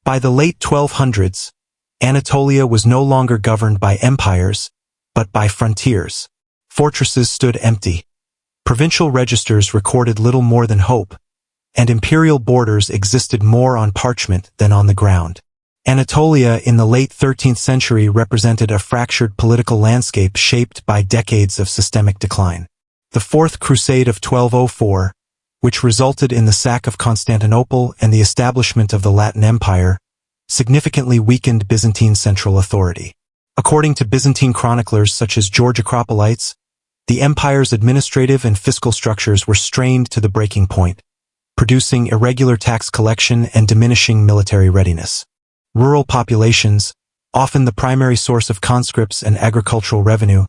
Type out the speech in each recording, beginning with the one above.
By the late 1200s, Anatolia was no longer governed by empires, but by frontiers. Fortresses stood empty. Provincial registers recorded little more than hope, and imperial borders existed more on parchment than on the ground. Anatolia in the late 13th century represented a fractured political landscape shaped by decades of systemic decline. The Fourth Crusade of 1204, which resulted in the sack of Constantinople and the establishment of the Latin Empire, significantly weakened Byzantine central authority. According to Byzantine chroniclers such as George Acropolites, the empire's administrative and fiscal structures were strained to the breaking point, producing irregular tax collection and diminishing military readiness. Rural populations, often the primary source of conscripts and agricultural revenue,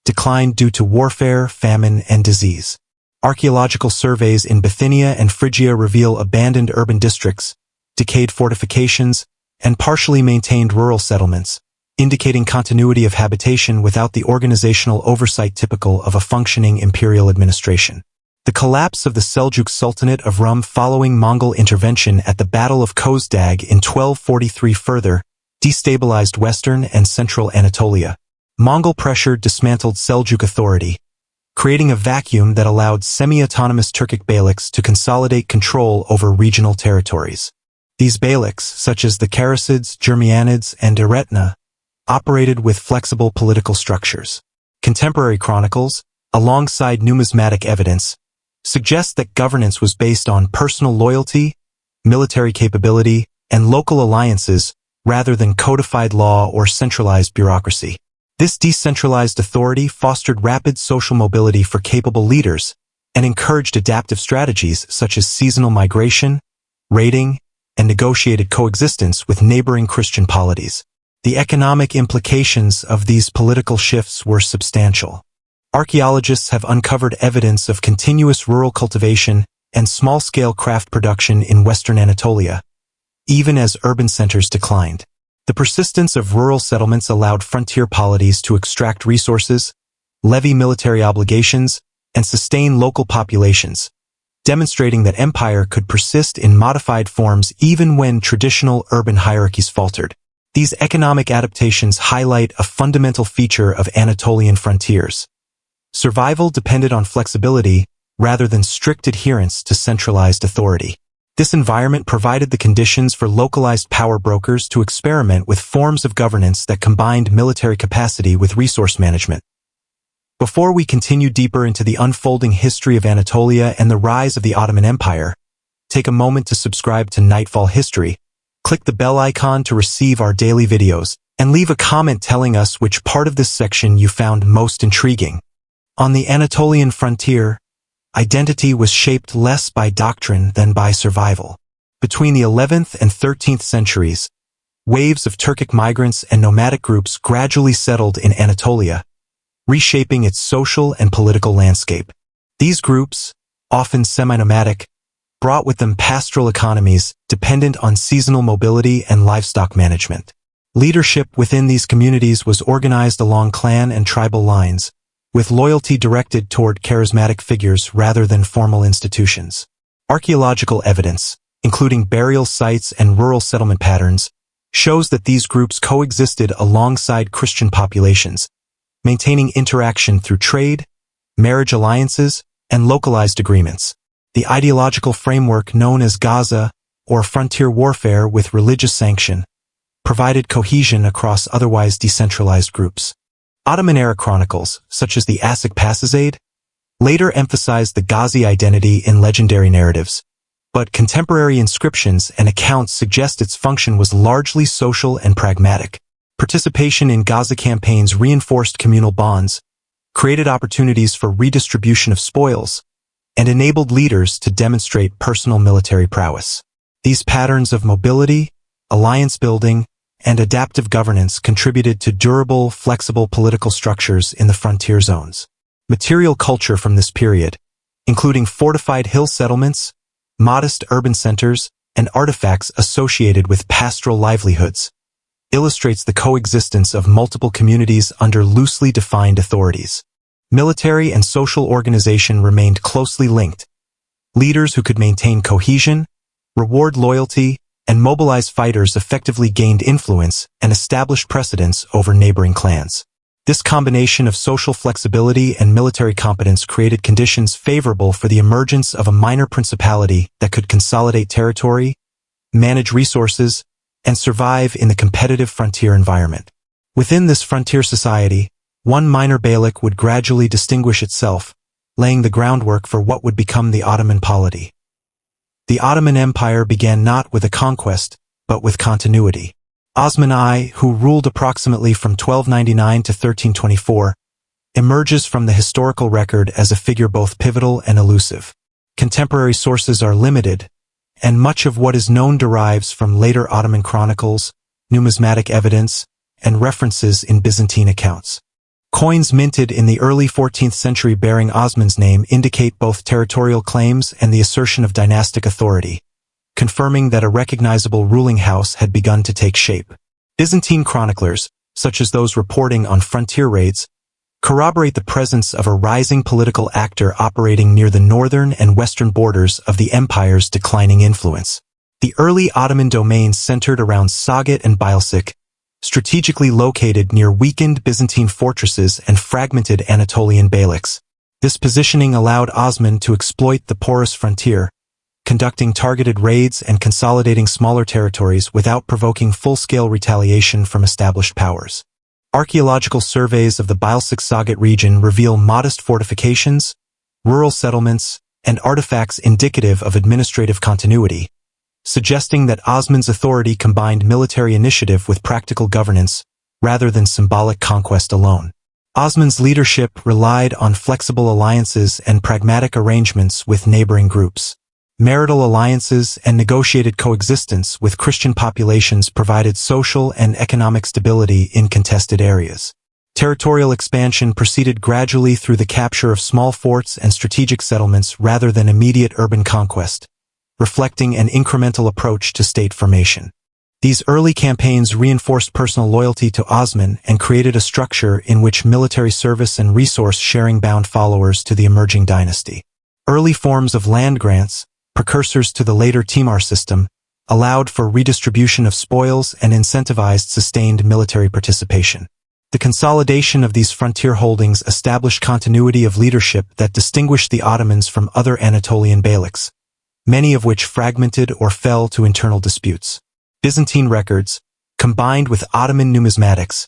declined due to warfare, famine, and disease. Archaeological surveys in Bithynia and Phrygia reveal abandoned urban districts, decayed fortifications, and partially maintained rural settlements, indicating continuity of habitation without the organizational oversight typical of a functioning imperial administration. The collapse of the Seljuk Sultanate of Rum following Mongol intervention at the Battle of Kozdag in 1243 further destabilized western and central Anatolia. Mongol pressure dismantled Seljuk authority, creating a vacuum that allowed semi-autonomous Turkic beyliks to consolidate control over regional territories. These beyliks, such as the Karasids, Germianids, and Edirne, operated with flexible political structures. Contemporary chronicles, alongside numismatic evidence, suggest that governance was based on personal loyalty, military capability, and local alliances rather than codified law or centralized bureaucracy. This decentralized authority fostered rapid social mobility for capable leaders and encouraged adaptive strategies such as seasonal migration, raiding, and negotiated coexistence with neighboring Christian polities. The economic implications of these political shifts were substantial. Archaeologists have uncovered evidence of continuous rural cultivation and small-scale craft production in western Anatolia, even as urban centers declined. The persistence of rural settlements allowed frontier polities to extract resources, levy military obligations, and sustain local populations, demonstrating that empire could persist in modified forms even when traditional urban hierarchies faltered. These economic adaptations highlight a fundamental feature of Anatolian frontiers. Survival depended on flexibility rather than strict adherence to centralized authority. This environment provided the conditions for localized power brokers to experiment with forms of governance that combined military capacity with resource management. Before we continue deeper into the unfolding history of Anatolia and the rise of the Ottoman Empire, take a moment to subscribe to Nightfall History, click the bell icon to receive our daily videos, and leave a comment telling us which part of this section you found most intriguing. On the Anatolian frontier, identity was shaped less by doctrine than by survival. Between the 11th and 13th centuries, waves of Turkic migrants and nomadic groups gradually settled in Anatolia, reshaping its social and political landscape. These groups, often semi-nomadic, brought with them pastoral economies dependent on seasonal mobility and livestock management. Leadership within these communities was organized along clan and tribal lines, with loyalty directed toward charismatic figures rather than formal institutions. Archaeological evidence, including burial sites and rural settlement patterns, shows that these groups coexisted alongside Christian populations, maintaining interaction through trade, marriage alliances, and localized agreements. The ideological framework known as Gaza, or frontier warfare with religious sanction, provided cohesion across otherwise decentralized groups. Ottoman-era chronicles, such as the Asik Pasizade, later emphasized the Ghazi identity in legendary narratives, but contemporary inscriptions and accounts suggest its function was largely social and pragmatic. Participation in Gaza campaigns reinforced communal bonds, created opportunities for redistribution of spoils, and enabled leaders to demonstrate personal military prowess. These patterns of mobility, alliance building, and adaptive governance contributed to durable, flexible political structures in the frontier zones. Material culture from this period, including fortified hill settlements, modest urban centers, and artifacts associated with pastoral livelihoods, illustrates the coexistence of multiple communities under loosely defined authorities. Military and social organization remained closely linked. Leaders who could maintain cohesion, reward loyalty, and mobilized fighters effectively gained influence and established precedence over neighboring clans. This combination of social flexibility and military competence created conditions favorable for the emergence of a minor principality that could consolidate territory, manage resources, and survive in the competitive frontier environment. Within this frontier society, one minor beylik would gradually distinguish itself, laying the groundwork for what would become the Ottoman polity. The Ottoman Empire began not with a conquest, but with continuity. Osman I, who ruled approximately from 1299 to 1324, emerges from the historical record as a figure both pivotal and elusive. Contemporary sources are limited, and much of what is known derives from later Ottoman chronicles, numismatic evidence, and references in Byzantine accounts. Coins minted in the early 14th century bearing Osman's name indicate both territorial claims and the assertion of dynastic authority, confirming that a recognizable ruling house had begun to take shape. Byzantine chroniclers, such as those reporting on frontier raids, corroborate the presence of a rising political actor operating near the northern and western borders of the empire's declining influence. The early Ottoman domains centered around Sagat and Byzantium, strategically located near weakened Byzantine fortresses and fragmented Anatolian beyliks. This positioning allowed Osman to exploit the porous frontier, conducting targeted raids and consolidating smaller territories without provoking full-scale retaliation from established powers. Archaeological surveys of the Byzantium-Sagat region reveal modest fortifications, rural settlements, and artifacts indicative of administrative continuity, suggesting that Osman's authority combined military initiative with practical governance, rather than symbolic conquest alone. Osman's leadership relied on flexible alliances and pragmatic arrangements with neighboring groups. Marital alliances and negotiated coexistence with Christian populations provided social and economic stability in contested areas. Territorial expansion proceeded gradually through the capture of small forts and strategic settlements rather than immediate urban conquest, reflecting an incremental approach to state formation. These early campaigns reinforced personal loyalty to Osman and created a structure in which military service and resource sharing bound followers to the emerging dynasty. Early forms of land grants, precursors to the later Timur system, allowed for redistribution of spoils and incentivized sustained military participation. The consolidation of these frontier holdings established continuity of leadership that distinguished the Ottomans from other Anatolian beyliks, many of which fragmented or fell to internal disputes. Byzantine records, combined with Ottoman numismatics,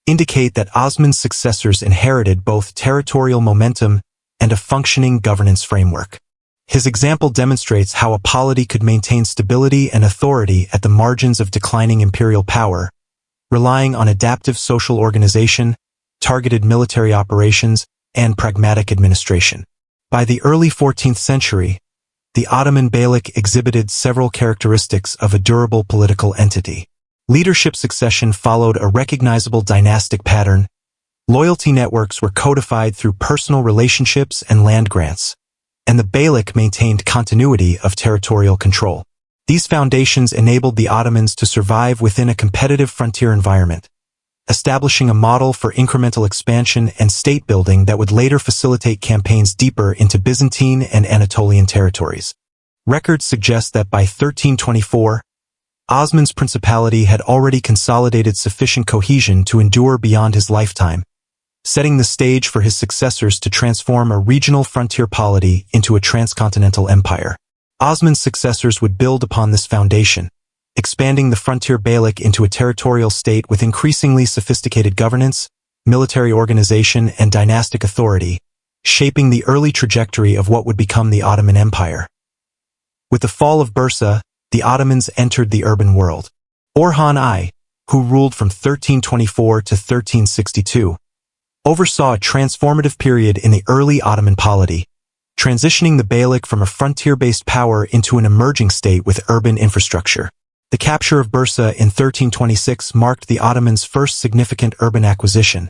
indicate that Osman's successors inherited both territorial momentum and a functioning governance framework. His example demonstrates how a polity could maintain stability and authority at the margins of declining imperial power, relying on adaptive social organization, targeted military operations, and pragmatic administration. By the early 14th century, the Ottoman beylik exhibited several characteristics of a durable political entity. Leadership succession followed a recognizable dynastic pattern. Loyalty networks were codified through personal relationships and land grants, and the beylik maintained continuity of territorial control. These foundations enabled the Ottomans to survive within a competitive frontier environment, establishing a model for incremental expansion and state building that would later facilitate campaigns deeper into Byzantine and Anatolian territories. Records suggest that by 1324, Osman's principality had already consolidated sufficient cohesion to endure beyond his lifetime, setting the stage for his successors to transform a regional frontier polity into a transcontinental empire. Osman's successors would build upon this foundation, expanding the frontier beylik into a territorial state with increasingly sophisticated governance, military organization, and dynastic authority, shaping the early trajectory of what would become the Ottoman Empire. With the fall of Bursa, the Ottomans entered the urban world. Orhan I, who ruled from 1324 to 1362, oversaw a transformative period in the early Ottoman polity, transitioning the beylik from a frontier-based power into an emerging state with urban infrastructure. The capture of Bursa in 1326 marked the Ottomans' first significant urban acquisition,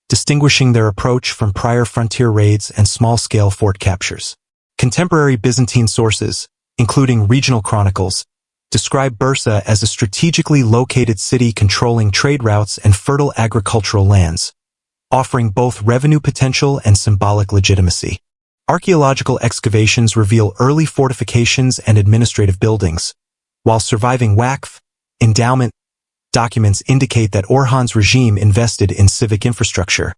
distinguishing their approach from prior frontier raids and small-scale fort captures. Contemporary Byzantine sources, including regional chronicles, describe Bursa as a strategically located city controlling trade routes and fertile agricultural lands, offering both revenue potential and symbolic legitimacy. Archaeological excavations reveal early fortifications and administrative buildings, while surviving Waqf, endowment, documents indicate that Orhan's regime invested in civic infrastructure,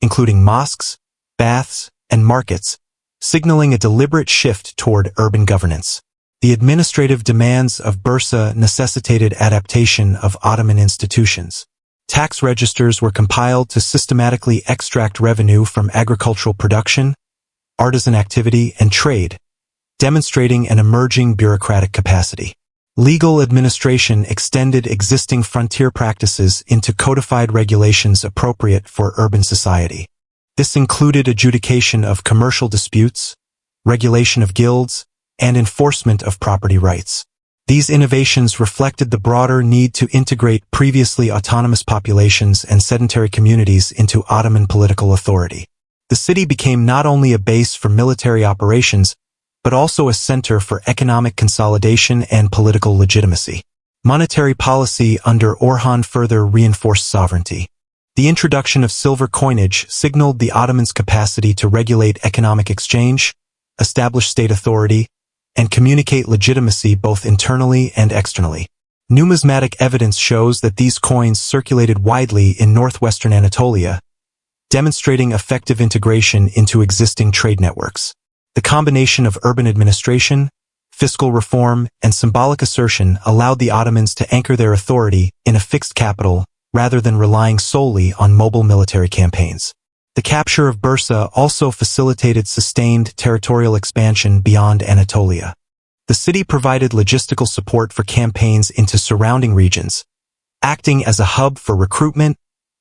including mosques, baths, and markets, signaling a deliberate shift toward urban governance. The administrative demands of Bursa necessitated adaptation of Ottoman institutions. Tax registers were compiled to systematically extract revenue from agricultural production, artisan activity, and trade, demonstrating an emerging bureaucratic capacity. Legal administration extended existing frontier practices into codified regulations appropriate for urban society. This included adjudication of commercial disputes, regulation of guilds, and enforcement of property rights. These innovations reflected the broader need to integrate previously autonomous populations and sedentary communities into Ottoman political authority. The city became not only a base for military operations, but also a center for economic consolidation and political legitimacy. Monetary policy under Orhan further reinforced sovereignty. The introduction of silver coinage signaled the Ottomans' capacity to regulate economic exchange, establish state authority, and communicate legitimacy both internally and externally. Numismatic evidence shows that these coins circulated widely in northwestern Anatolia, demonstrating effective integration into existing trade networks. The combination of urban administration, fiscal reform, and symbolic assertion allowed the Ottomans to anchor their authority in a fixed capital rather than relying solely on mobile military campaigns. The capture of Bursa also facilitated sustained territorial expansion beyond Anatolia. The city provided logistical support for campaigns into surrounding regions, acting as a hub for recruitment,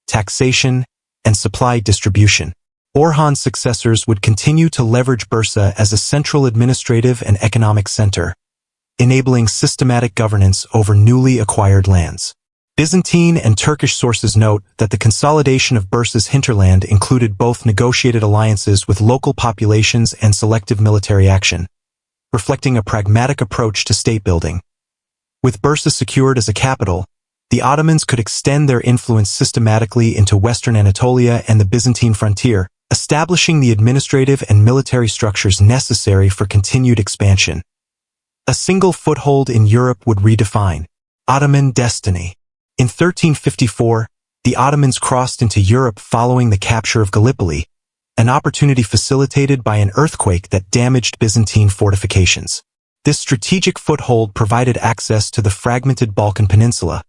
taxation, and supply distribution. Orhan's successors would continue to leverage Bursa as a central administrative and economic center, enabling systematic governance over newly acquired lands. Byzantine and Turkish sources note that the consolidation of Bursa's hinterland included both negotiated alliances with local populations and selective military action, reflecting a pragmatic approach to state building. With Bursa secured as a capital, the Ottomans could extend their influence systematically into western Anatolia and the Byzantine frontier, establishing the administrative and military structures necessary for continued expansion. A single foothold in Europe would redefine Ottoman destiny. In 1354, the Ottomans crossed into Europe following the capture of Gallipoli, an opportunity facilitated by an earthquake that damaged Byzantine fortifications. This strategic foothold provided access to the fragmented Balkan Peninsula,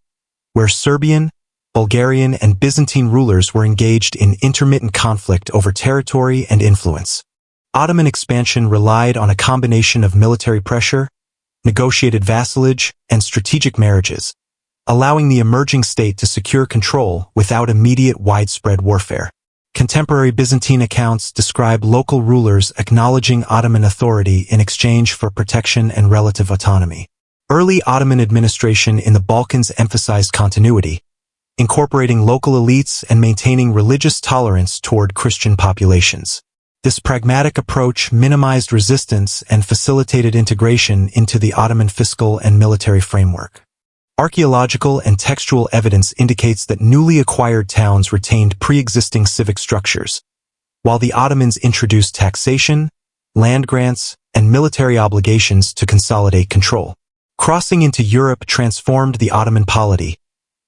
where Serbian, Bulgarian, and Byzantine rulers were engaged in intermittent conflict over territory and influence. Ottoman expansion relied on a combination of military pressure, negotiated vassalage, and strategic marriages, allowing the emerging state to secure control without immediate widespread warfare. Contemporary Byzantine accounts describe local rulers acknowledging Ottoman authority in exchange for protection and relative autonomy. Early Ottoman administration in the Balkans emphasized continuity, incorporating local elites and maintaining religious tolerance toward Christian populations. This pragmatic approach minimized resistance and facilitated integration into the Ottoman fiscal and military framework. Archaeological and textual evidence indicates that newly acquired towns retained pre-existing civic structures, while the Ottomans introduced taxation, land grants, and military obligations to consolidate control. Crossing into Europe transformed the Ottoman polity,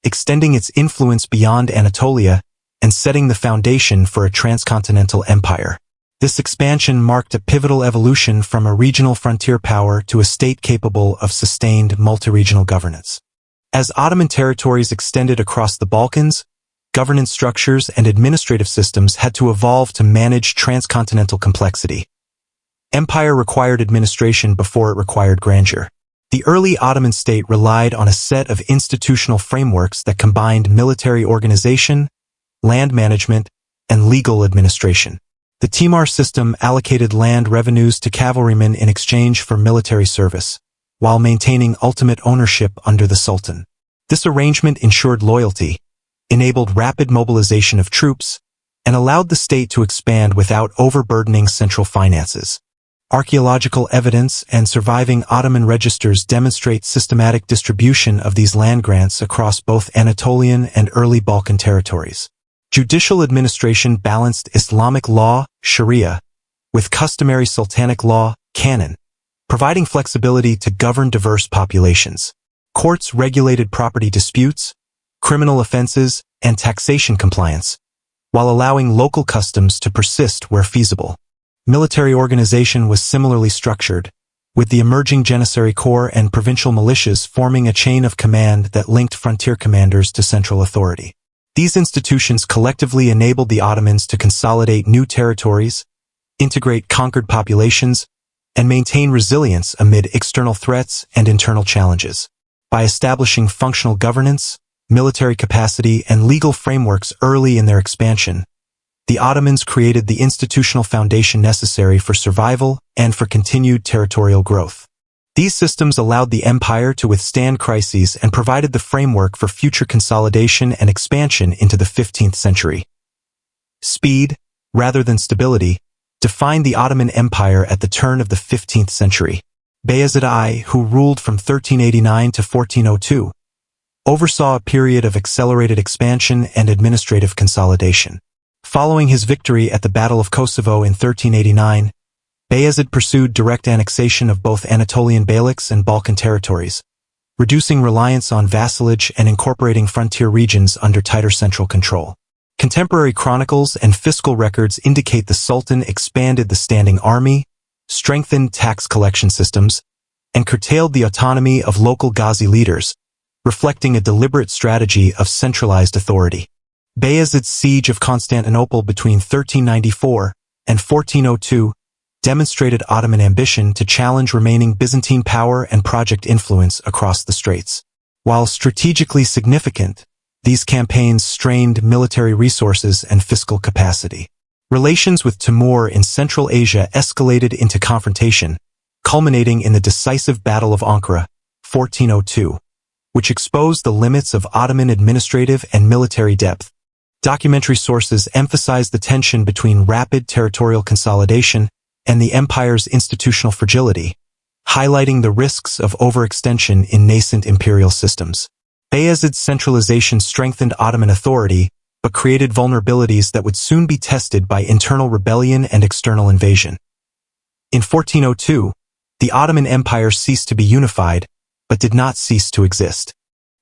extending its influence beyond Anatolia and setting the foundation for a transcontinental empire. This expansion marked a pivotal evolution from a regional frontier power to a state capable of sustained multi-regional governance. As Ottoman territories extended across the Balkans, governance structures and administrative systems had to evolve to manage transcontinental complexity. Empire required administration before it required grandeur. The early Ottoman state relied on a set of institutional frameworks that combined military organization, land management, and legal administration. The Timar system allocated land revenues to cavalrymen in exchange for military service, while maintaining ultimate ownership under the Sultan. This arrangement ensured loyalty, enabled rapid mobilization of troops, and allowed the state to expand without overburdening central finances. Archaeological evidence and surviving Ottoman registers demonstrate systematic distribution of these land grants across both Anatolian and early Balkan territories. Judicial administration balanced Islamic law, Sharia, with customary sultanic law, canon, providing flexibility to govern diverse populations. Courts regulated property disputes, criminal offenses, and taxation compliance, while allowing local customs to persist where feasible. Military organization was similarly structured, with the emerging Janissary Corps and provincial militias forming a chain of command that linked frontier commanders to central authority. These institutions collectively enabled the Ottomans to consolidate new territories, integrate conquered populations, and maintain resilience amid external threats and internal challenges. By establishing functional governance, military capacity, and legal frameworks early in their expansion, the Ottomans created the institutional foundation necessary for survival and for continued territorial growth. These systems allowed the empire to withstand crises and provided the framework for future consolidation and expansion into the 15th century. Speed, rather than stability, defined the Ottoman Empire at the turn of the 15th century. Bayezid I, who ruled from 1389 to 1402, oversaw a period of accelerated expansion and administrative consolidation. Following his victory at the Battle of Kosovo in 1389, Bayezid pursued direct annexation of both Anatolian beyliks and Balkan territories, reducing reliance on vassalage and incorporating frontier regions under tighter central control. Contemporary chronicles and fiscal records indicate the Sultan expanded the standing army, strengthened tax collection systems, and curtailed the autonomy of local Ghazi leaders, reflecting a deliberate strategy of centralized authority. Bayezid's siege of Constantinople between 1394 and 1402 demonstrated Ottoman ambition to challenge remaining Byzantine power and project influence across the straits. While strategically significant, these campaigns strained military resources and fiscal capacity. Relations with Timur in Central Asia escalated into confrontation, culminating in the decisive Battle of Ankara, 1402, which exposed the limits of Ottoman administrative and military depth. Documentary sources emphasize the tension between rapid territorial consolidation and the empire's institutional fragility, highlighting the risks of overextension in nascent imperial systems. Bayezid's centralization strengthened Ottoman authority, but created vulnerabilities that would soon be tested by internal rebellion and external invasion. In 1402, the Ottoman Empire ceased to be unified, but did not cease to exist.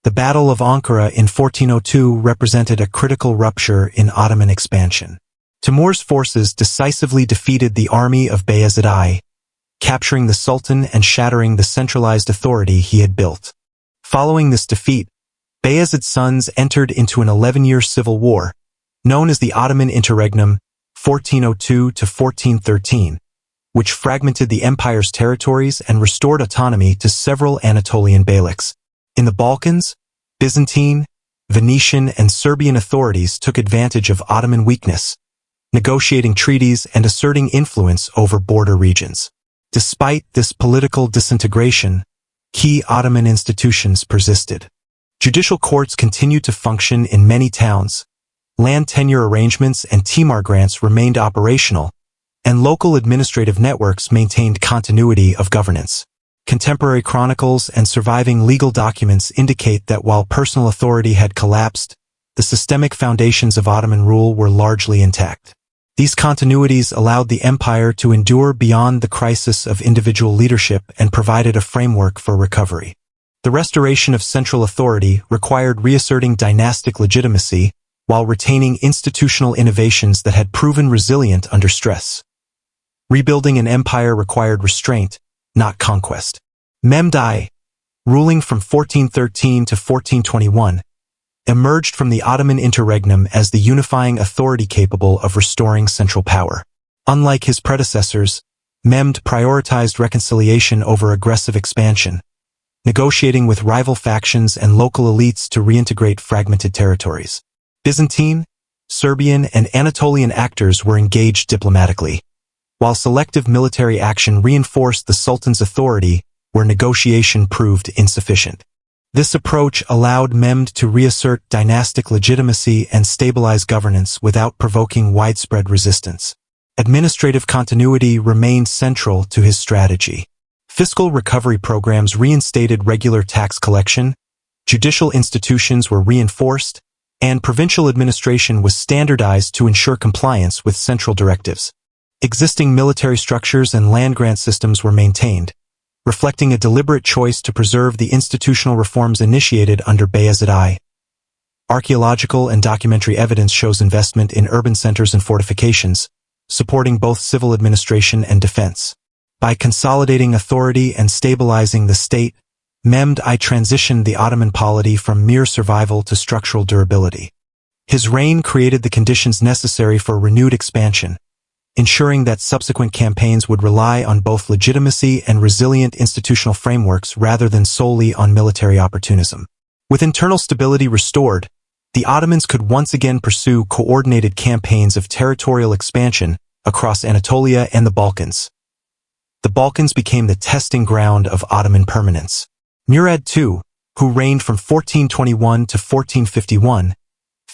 The Battle of Ankara in 1402 represented a critical rupture in Ottoman expansion. Timur's forces decisively defeated the army of Bayezid I, capturing the Sultan and shattering the centralized authority he had built. Following this defeat, Bayezid's sons entered into an 11-year civil war, known as the Ottoman Interregnum 1402 to 1413, which fragmented the empire's territories and restored autonomy to several Anatolian beyliks. In the Balkans, Byzantine, Venetian, and Serbian authorities took advantage of Ottoman weakness, negotiating treaties and asserting influence over border regions. Despite this political disintegration, key Ottoman institutions persisted. Judicial courts continued to function in many towns, land tenure arrangements and timar grants remained operational, and local administrative networks maintained continuity of governance. Contemporary chronicles and surviving legal documents indicate that while personal authority had collapsed, the systemic foundations of Ottoman rule were largely intact. These continuities allowed the empire to endure beyond the crisis of individual leadership and provided a framework for recovery. The restoration of central authority required reasserting dynastic legitimacy while retaining institutional innovations that had proven resilient under stress. Rebuilding an empire required restraint, not conquest. Mehmed I, ruling from 1413 to 1421, emerged from the Ottoman interregnum as the unifying authority capable of restoring central power. Unlike his predecessors, Mehmed prioritized reconciliation over aggressive expansion, negotiating with rival factions and local elites to reintegrate fragmented territories. Byzantine, Serbian, and Anatolian actors were engaged diplomatically, while selective military action reinforced the Sultan's authority where negotiation proved insufficient. This approach allowed Mehmed to reassert dynastic legitimacy and stabilize governance without provoking widespread resistance. Administrative continuity remained central to his strategy. Fiscal recovery programs reinstated regular tax collection, judicial institutions were reinforced, and provincial administration was standardized to ensure compliance with central directives. Existing military structures and land grant systems were maintained, reflecting a deliberate choice to preserve the institutional reforms initiated under Bayezid I. Archaeological and documentary evidence shows investment in urban centers and fortifications, supporting both civil administration and defense. By consolidating authority and stabilizing the state, Mamluk I transitioned the Ottoman polity from mere survival to structural durability. His reign created the conditions necessary for renewed expansion, ensuring that subsequent campaigns would rely on both legitimacy and resilient institutional frameworks rather than solely on military opportunism. With internal stability restored, the Ottomans could once again pursue coordinated campaigns of territorial expansion across Anatolia and the Balkans. The Balkans became the testing ground of Ottoman permanence. Murad II, who reigned from 1421 to 1451,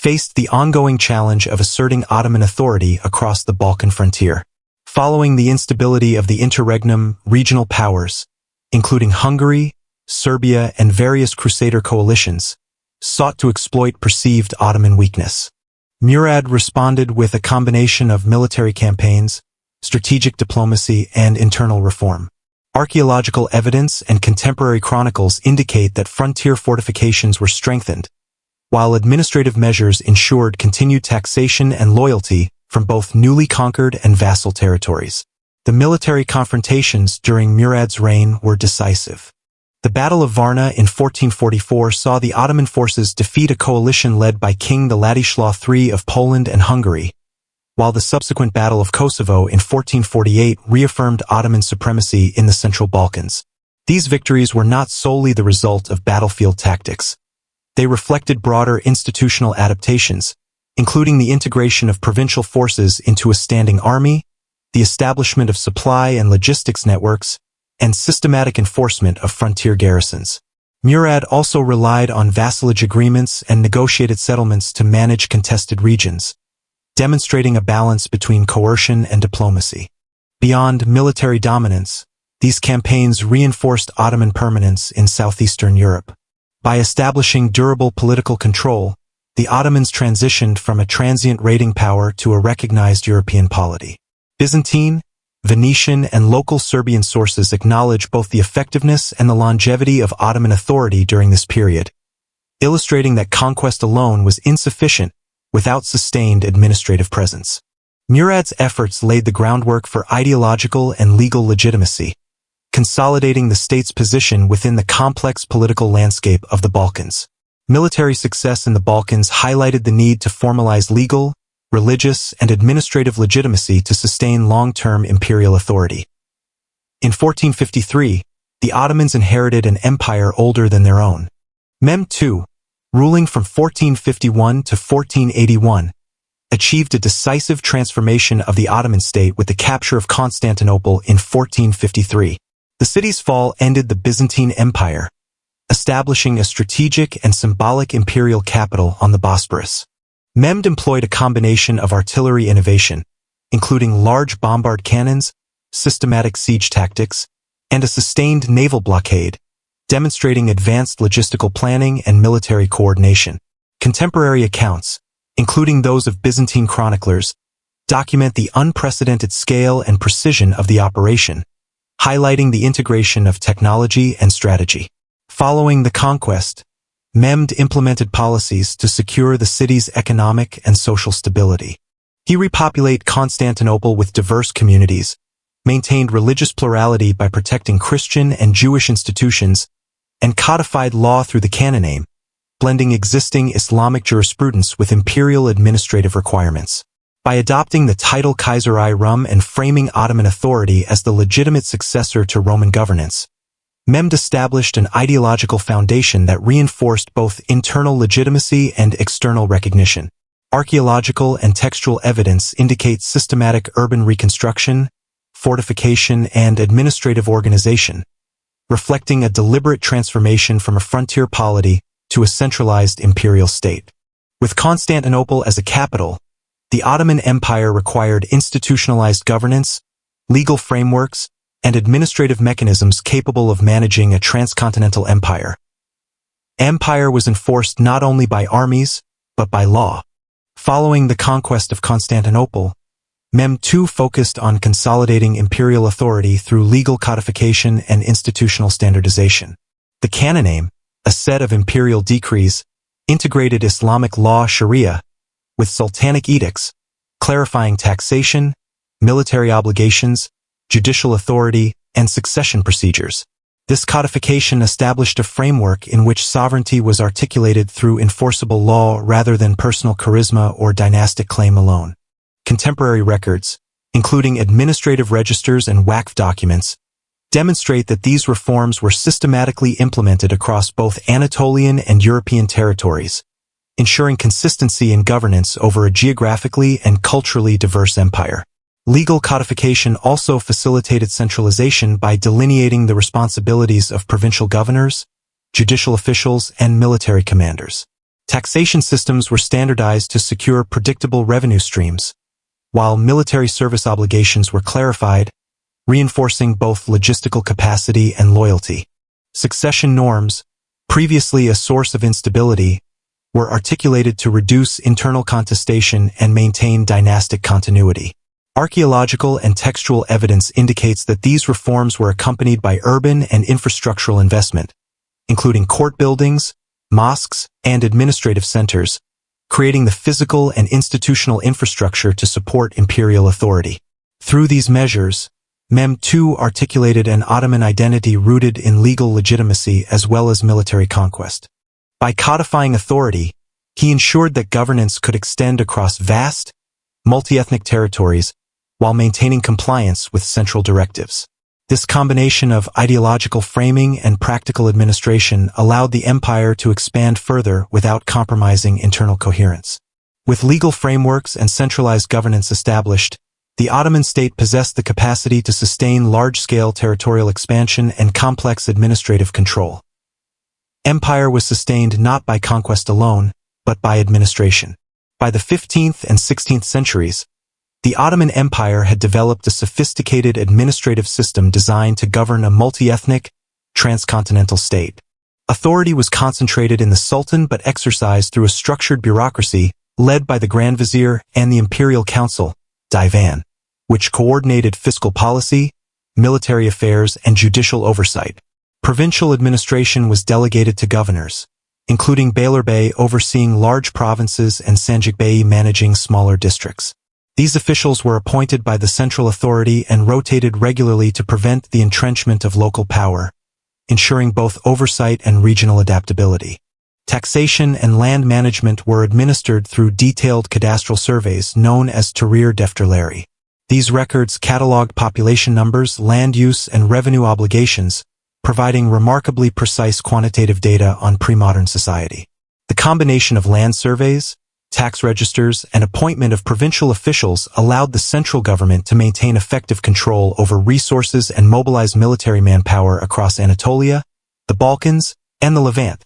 faced the ongoing challenge of asserting Ottoman authority across the Balkan frontier. Following the instability of the interregnum, regional powers, including Hungary, Serbia, and various Crusader coalitions, sought to exploit perceived Ottoman weakness. Murad responded with a combination of military campaigns, strategic diplomacy, and internal reform. Archaeological evidence and contemporary chronicles indicate that frontier fortifications were strengthened, while administrative measures ensured continued taxation and loyalty from both newly conquered and vassal territories. The military confrontations during Murad's reign were decisive. The Battle of Varna in 1444 saw the Ottoman forces defeat a coalition led by King Ladislaw III of Poland and Hungary, while the subsequent Battle of Kosovo in 1448 reaffirmed Ottoman supremacy in the Central Balkans. These victories were not solely the result of battlefield tactics. They reflected broader institutional adaptations, including the integration of provincial forces into a standing army, the establishment of supply and logistics networks, and systematic enforcement of frontier garrisons. Murad also relied on vassalage agreements and negotiated settlements to manage contested regions, demonstrating a balance between coercion and diplomacy. Beyond military dominance, these campaigns reinforced Ottoman permanence in southeastern Europe. By establishing durable political control, the Ottomans transitioned from a transient raiding power to a recognized European polity. Byzantine, Venetian, and local Serbian sources acknowledge both the effectiveness and the longevity of Ottoman authority during this period, illustrating that conquest alone was insufficient without sustained administrative presence. Murad's efforts laid the groundwork for ideological and legal legitimacy, consolidating the state's position within the complex political landscape of the Balkans. Military success in the Balkans highlighted the need to formalize legal, religious, and administrative legitimacy to sustain long-term imperial authority. In 1453, the Ottomans inherited an empire older than their own. Mehmed II, ruling from 1451 to 1481, achieved a decisive transformation of the Ottoman state with the capture of Constantinople in 1453. The city's fall ended the Byzantine Empire, establishing a strategic and symbolic imperial capital on the Bosporus. Mehmed employed a combination of artillery innovation, including large bombard cannons, systematic siege tactics, and a sustained naval blockade, demonstrating advanced logistical planning and military coordination. Contemporary accounts, including those of Byzantine chroniclers, document the unprecedented scale and precision of the operation, highlighting the integration of technology and strategy. Following the conquest, Mehmed implemented policies to secure the city's economic and social stability. He repopulated Constantinople with diverse communities, maintained religious plurality by protecting Christian and Jewish institutions, and codified law through the Canoname, blending existing Islamic jurisprudence with imperial administrative requirements. By adopting the title Kaiser I Rum and framing Ottoman authority as the legitimate successor to Roman governance, Mehmed established an ideological foundation that reinforced both internal legitimacy and external recognition. Archaeological and textual evidence indicates systematic urban reconstruction, fortification, and administrative organization, reflecting a deliberate transformation from a frontier polity to a centralized imperial state. With Constantinople as a capital, the Ottoman Empire required institutionalized governance, legal frameworks, and administrative mechanisms capable of managing a transcontinental empire. Empire was enforced not only by armies, but by law. Following the conquest of Constantinople, Mem II focused on consolidating imperial authority through legal codification and institutional standardization. The Canoname, a set of imperial decrees, integrated Islamic law Sharia with sultanic edicts, clarifying taxation, military obligations, judicial authority, and succession procedures. This codification established a framework in which sovereignty was articulated through enforceable law rather than personal charisma or dynastic claim alone. Contemporary records, including administrative registers and waqf documents, demonstrate that these reforms were systematically implemented across both Anatolian and European territories, ensuring consistency in governance over a geographically and culturally diverse empire. Legal codification also facilitated centralization by delineating the responsibilities of provincial governors, judicial officials, and military commanders. Taxation systems were standardized to secure predictable revenue streams, while military service obligations were clarified, reinforcing both logistical capacity and loyalty. Succession norms, previously a source of instability, were articulated to reduce internal contestation and maintain dynastic continuity. Archaeological and textual evidence indicates that these reforms were accompanied by urban and infrastructural investment, including court buildings, mosques, and administrative centers, creating the physical and institutional infrastructure to support imperial authority. Through these measures, Mem II articulated an Ottoman identity rooted in legal legitimacy as well as military conquest. By codifying authority, he ensured that governance could extend across vast, multi-ethnic territories while maintaining compliance with central directives. This combination of ideological framing and practical administration allowed the empire to expand further without compromising internal coherence. With legal frameworks and centralized governance established, the Ottoman state possessed the capacity to sustain large-scale territorial expansion and complex administrative control. Empire was sustained not by conquest alone, but by administration. By the 15th and 16th centuries, the Ottoman Empire had developed a sophisticated administrative system designed to govern a multi-ethnic, transcontinental state. Authority was concentrated in the Sultan but exercised through a structured bureaucracy led by the Grand Vizier and the Imperial Council, Divan, which coordinated fiscal policy, military affairs, and judicial oversight. Provincial administration was delegated to governors, including Beylerbey overseeing large provinces and Sanjak Bey managing smaller districts. These officials were appointed by the central authority and rotated regularly to prevent the entrenchment of local power, ensuring both oversight and regional adaptability. Taxation and land management were administered through detailed cadastral surveys known as Tahrir Defterleri. These records cataloged population numbers, land use, and revenue obligations, providing remarkably precise quantitative data on pre-modern society. The combination of land surveys, tax registers, and appointment of provincial officials allowed the central government to maintain effective control over resources and mobilize military manpower across Anatolia, the Balkans, and the Levant.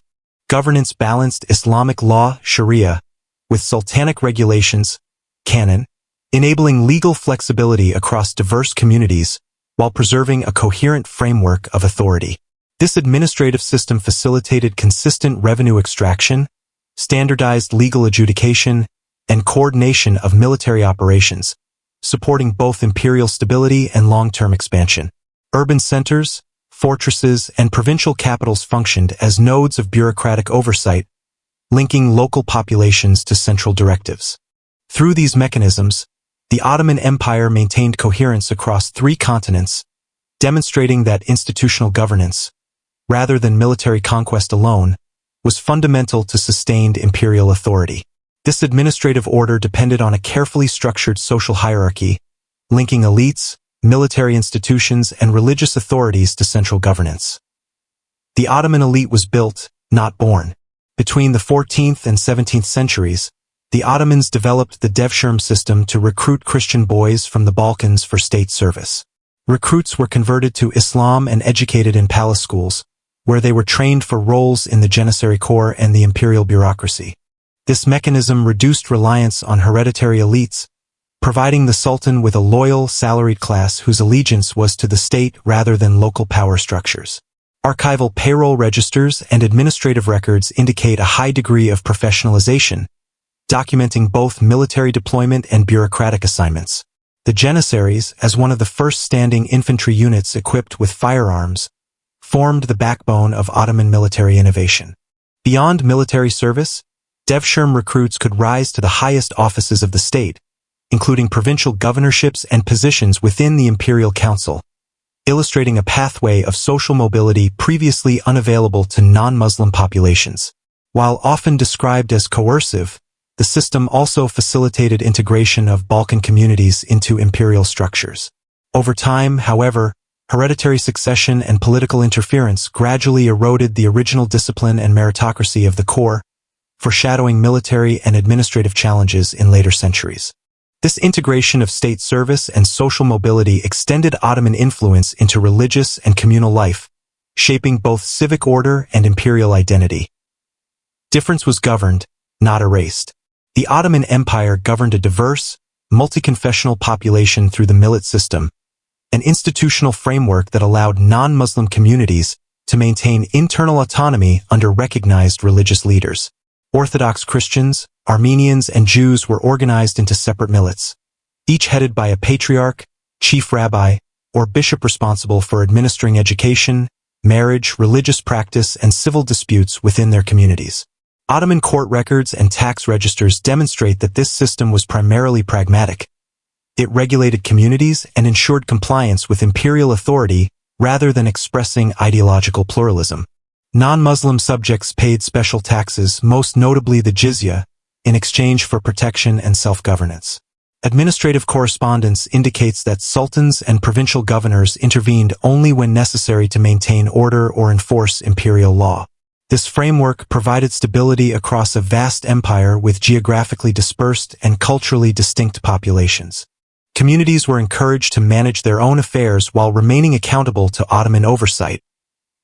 Governance balanced Islamic law, Sharia, with sultanic regulations, canon, enabling legal flexibility across diverse communities while preserving a coherent framework of authority. This administrative system facilitated consistent revenue extraction, standardized legal adjudication, and coordination of military operations, supporting both imperial stability and long-term expansion. Urban centers, fortresses, and provincial capitals functioned as nodes of bureaucratic oversight, linking local populations to central directives. Through these mechanisms, the Ottoman Empire maintained coherence across 3 continents, demonstrating that institutional governance, rather than military conquest alone, was fundamental to sustained imperial authority. This administrative order depended on a carefully structured social hierarchy, linking elites, military institutions, and religious authorities to central governance. The Ottoman elite was built, not born. Between the 14th and 17th centuries, the Ottomans developed the Devshirme system to recruit Christian boys from the Balkans for state service. Recruits were converted to Islam and educated in palace schools, where they were trained for roles in the Janissary Corps and the imperial bureaucracy. This mechanism reduced reliance on hereditary elites, providing the Sultan with a loyal, salaried class whose allegiance was to the state rather than local power structures. Archival payroll registers and administrative records indicate a high degree of professionalization, documenting both military deployment and bureaucratic assignments. The Janissaries, as one of the first standing infantry units equipped with firearms, formed the backbone of Ottoman military innovation. Beyond military service, Devshirme recruits could rise to the highest offices of the state, including provincial governorships and positions within the imperial council, illustrating a pathway of social mobility previously unavailable to non-Muslim populations. While often described as coercive, the system also facilitated integration of Balkan communities into imperial structures. Over time, however, hereditary succession and political interference gradually eroded the original discipline and meritocracy of the core, foreshadowing military and administrative challenges in later centuries. This integration of state service and social mobility extended Ottoman influence into religious and communal life, shaping both civic order and imperial identity. Difference was governed, not erased. The Ottoman Empire governed a diverse, multi-confessional population through the millet system, an institutional framework that allowed non-Muslim communities to maintain internal autonomy under recognized religious leaders. Orthodox Christians, Armenians, and Jews were organized into separate millets, each headed by a patriarch, chief rabbi, or bishop responsible for administering education, marriage, religious practice, and civil disputes within their communities. Ottoman court records and tax registers demonstrate that this system was primarily pragmatic. It regulated communities and ensured compliance with imperial authority rather than expressing ideological pluralism. Non-Muslim subjects paid special taxes, most notably the jizya, in exchange for protection and self-governance. Administrative correspondence indicates that sultans and provincial governors intervened only when necessary to maintain order or enforce imperial law. This framework provided stability across a vast empire with geographically dispersed and culturally distinct populations. Communities were encouraged to manage their own affairs while remaining accountable to Ottoman oversight,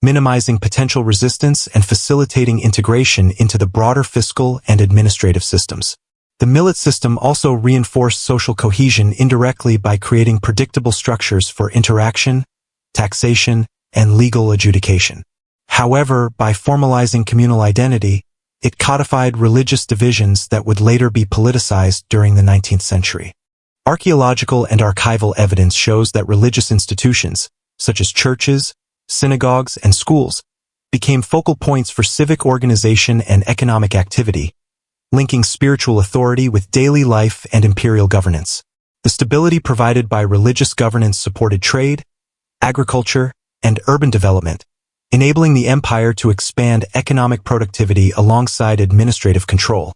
minimizing potential resistance and facilitating integration into the broader fiscal and administrative systems. The millet system also reinforced social cohesion indirectly by creating predictable structures for interaction, taxation, and legal adjudication. However, by formalizing communal identity, it codified religious divisions that would later be politicized during the 19th century. Archaeological and archival evidence shows that religious institutions, such as churches, synagogues, and schools, became focal points for civic organization and economic activity, linking spiritual authority with daily life and imperial governance. The stability provided by religious governance supported trade, agriculture, and urban development, enabling the empire to expand economic productivity alongside administrative control.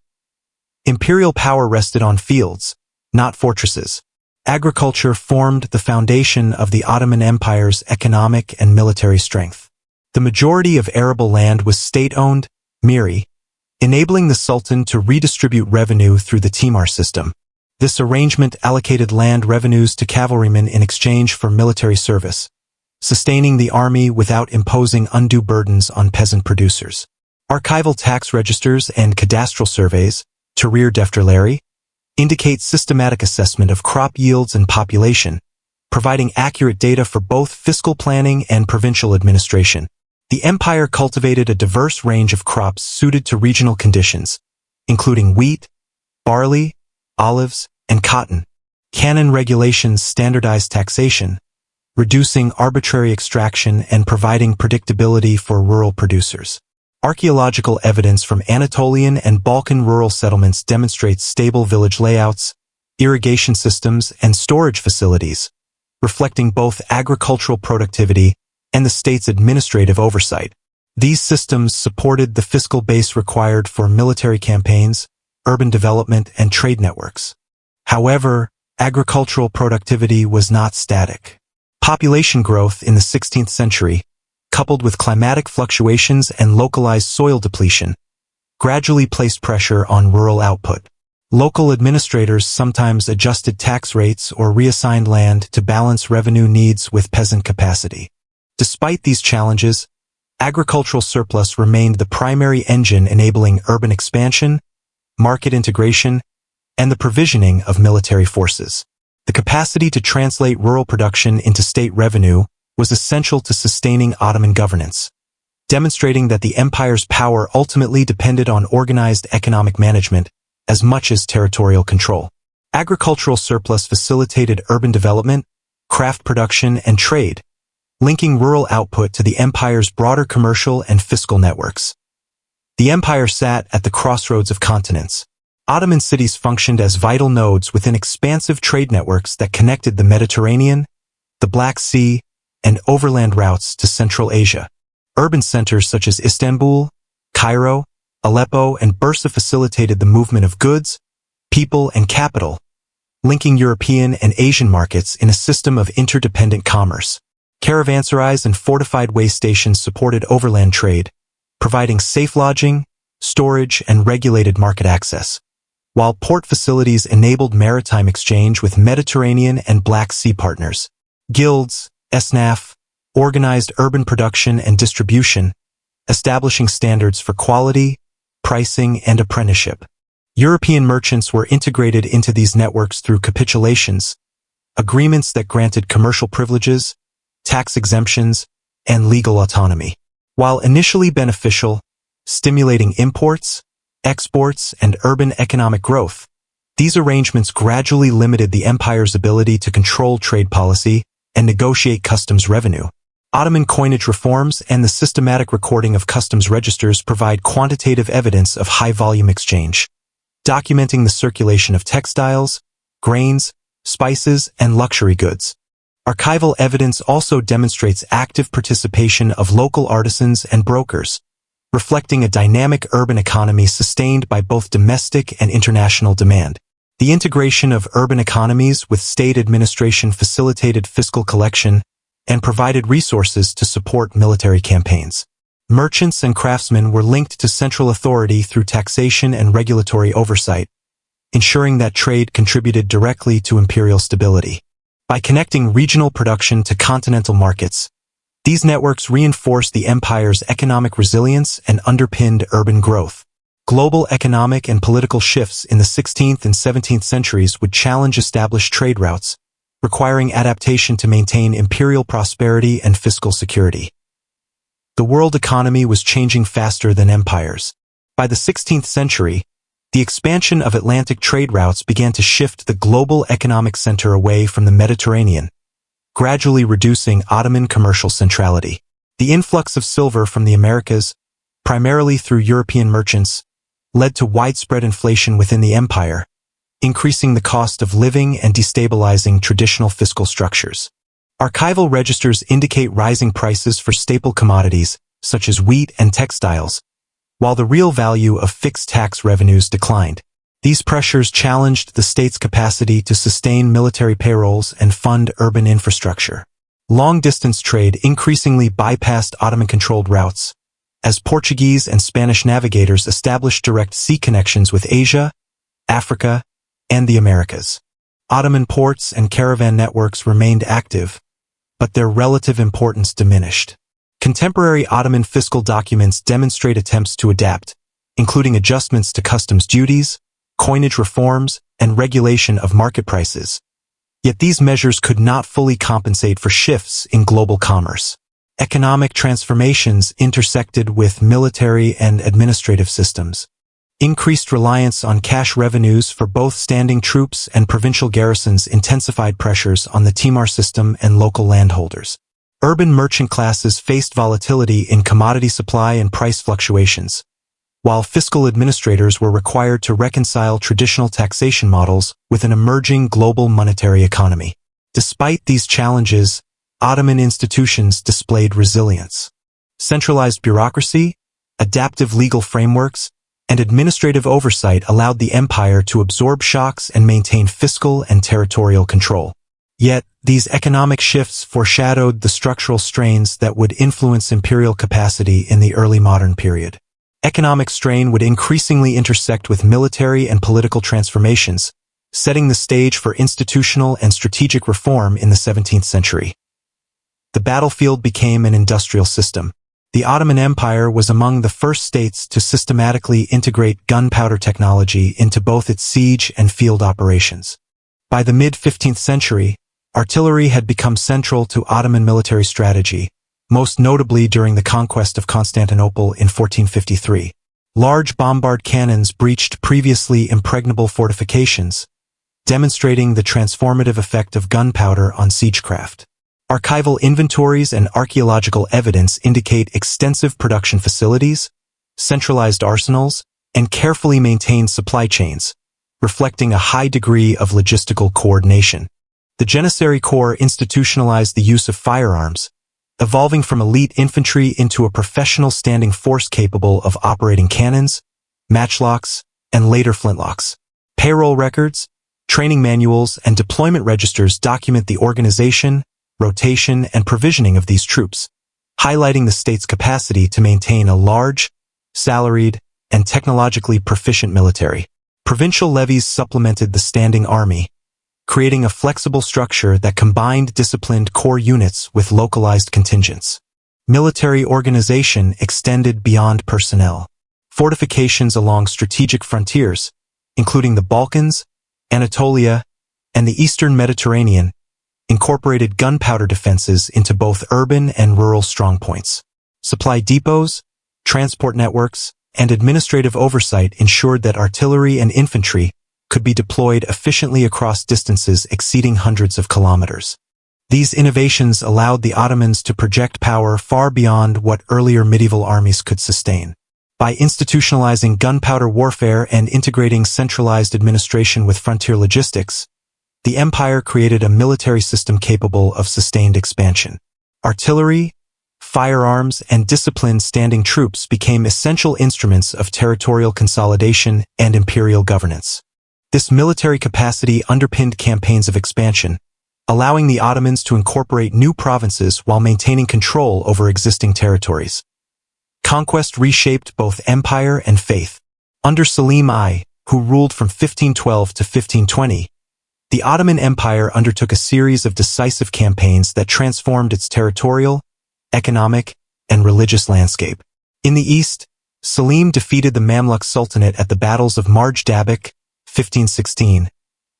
Imperial power rested on fields, not fortresses. Agriculture formed the foundation of the Ottoman Empire's economic and military strength. The majority of arable land was state-owned, miri, enabling the sultan to redistribute revenue through the timar system. This arrangement allocated land revenues to cavalrymen in exchange for military service, sustaining the army without imposing undue burdens on peasant producers. Archival tax registers and cadastral surveys, Tahrir Defterleri, indicate systematic assessment of crop yields and population, providing accurate data for both fiscal planning and provincial administration. The empire cultivated a diverse range of crops suited to regional conditions, including wheat, barley, olives, and cotton. Canon regulations standardized taxation, reducing arbitrary extraction and providing predictability for rural producers. Archaeological evidence from Anatolian and Balkan rural settlements demonstrates stable village layouts, irrigation systems, and storage facilities, reflecting both agricultural productivity and the state's administrative oversight. These systems supported the fiscal base required for military campaigns, urban development, and trade networks. However, agricultural productivity was not static. Population growth in the 16th century, coupled with climatic fluctuations and localized soil depletion, gradually placed pressure on rural output. Local administrators sometimes adjusted tax rates or reassigned land to balance revenue needs with peasant capacity. Despite these challenges, agricultural surplus remained the primary engine enabling urban expansion, market integration, and the provisioning of military forces. The capacity to translate rural production into state revenue was essential to sustaining Ottoman governance, demonstrating that the empire's power ultimately depended on organized economic management as much as territorial control. Agricultural surplus facilitated urban development, craft production, and trade, linking rural output to the empire's broader commercial and fiscal networks. The empire sat at the crossroads of continents. Ottoman cities functioned as vital nodes within expansive trade networks that connected the Mediterranean, the Black Sea, and overland routes to Central Asia. Urban centers such as Istanbul, Cairo, Aleppo, and Bursa facilitated the movement of goods, people, and capital, linking European and Asian markets in a system of interdependent commerce. Caravanserais and fortified way stations supported overland trade, providing safe lodging, storage, and regulated market access, while port facilities enabled maritime exchange with Mediterranean and Black Sea partners. Guilds, esnaf, organized urban production and distribution, establishing standards for quality, pricing, and apprenticeship. European merchants were integrated into these networks through capitulations, agreements that granted commercial privileges, tax exemptions, and legal autonomy. While initially beneficial, stimulating imports, exports, and urban economic growth, these arrangements gradually limited the empire's ability to control trade policy and negotiate customs revenue. Ottoman coinage reforms and the systematic recording of customs registers provide quantitative evidence of high-volume exchange, documenting the circulation of textiles, grains, spices, and luxury goods. Archival evidence also demonstrates active participation of local artisans and brokers, reflecting a dynamic urban economy sustained by both domestic and international demand. The integration of urban economies with state administration facilitated fiscal collection and provided resources to support military campaigns. Merchants and craftsmen were linked to central authority through taxation and regulatory oversight, ensuring that trade contributed directly to imperial stability. By connecting regional production to continental markets, these networks reinforced the empire's economic resilience and underpinned urban growth. Global economic and political shifts in the 16th and 17th centuries would challenge established trade routes, requiring adaptation to maintain imperial prosperity and fiscal security. The world economy was changing faster than empires. By the 16th century, the expansion of Atlantic trade routes began to shift the global economic center away from the Mediterranean, gradually reducing Ottoman commercial centrality. The influx of silver from the Americas, primarily through European merchants, led to widespread inflation within the empire, increasing the cost of living and destabilizing traditional fiscal structures. Archival registers indicate rising prices for staple commodities, such as wheat and textiles, while the real value of fixed tax revenues declined. These pressures challenged the state's capacity to sustain military payrolls and fund urban infrastructure. Long-distance trade increasingly bypassed Ottoman-controlled routes, as Portuguese and Spanish navigators established direct sea connections with Asia, Africa, and the Americas. Ottoman ports and caravan networks remained active, but their relative importance diminished. Contemporary Ottoman fiscal documents demonstrate attempts to adapt, including adjustments to customs duties, coinage reforms, and regulation of market prices. Yet these measures could not fully compensate for shifts in global commerce. Economic transformations intersected with military and administrative systems. Increased reliance on cash revenues for both standing troops and provincial garrisons intensified pressures on the timar system and local landholders. Urban merchant classes faced volatility in commodity supply and price fluctuations, while fiscal administrators were required to reconcile traditional taxation models with an emerging global monetary economy. Despite these challenges, Ottoman institutions displayed resilience. Centralized bureaucracy, adaptive legal frameworks, and administrative oversight allowed the empire to absorb shocks and maintain fiscal and territorial control. Yet, these economic shifts foreshadowed the structural strains that would influence imperial capacity in the early modern period. Economic strain would increasingly intersect with military and political transformations, setting the stage for institutional and strategic reform in the 17th century. The battlefield became an industrial system. The Ottoman Empire was among the first states to systematically integrate gunpowder technology into both its siege and field operations. By the mid-15th century, artillery had become central to Ottoman military strategy, most notably during the conquest of Constantinople in 1453. Large bombard cannons breached previously impregnable fortifications, demonstrating the transformative effect of gunpowder on siegecraft. Archival inventories and archaeological evidence indicate extensive production facilities, centralized arsenals, and carefully maintained supply chains, reflecting a high degree of logistical coordination. The Janissary Corps institutionalized the use of firearms, evolving from elite infantry into a professional standing force capable of operating cannons, matchlocks, and later flintlocks. Payroll records, training manuals, and deployment registers document the organization, rotation, and provisioning of these troops, highlighting the state's capacity to maintain a large, salaried, and technologically proficient military. Provincial levies supplemented the standing army, creating a flexible structure that combined disciplined core units with localized contingents. Military organization extended beyond personnel. Fortifications along strategic frontiers, including the Balkans, Anatolia, and the Eastern Mediterranean, incorporated gunpowder defenses into both urban and rural strongpoints. Supply depots, transport networks, and administrative oversight ensured that artillery and infantry could be deployed efficiently across distances exceeding hundreds of kilometers. These innovations allowed the Ottomans to project power far beyond what earlier medieval armies could sustain. By institutionalizing gunpowder warfare and integrating centralized administration with frontier logistics, the empire created a military system capable of sustained expansion. Artillery, firearms, and disciplined standing troops became essential instruments of territorial consolidation and imperial governance. This military capacity underpinned campaigns of expansion, allowing the Ottomans to incorporate new provinces while maintaining control over existing territories. Conquest reshaped both empire and faith. Under Salim I, who ruled from 1512 to 1520, the Ottoman Empire undertook a series of decisive campaigns that transformed its territorial, economic, and religious landscape. In the east, Salim defeated the Mamluk Sultanate at the battles of Marj Dabik, 1516,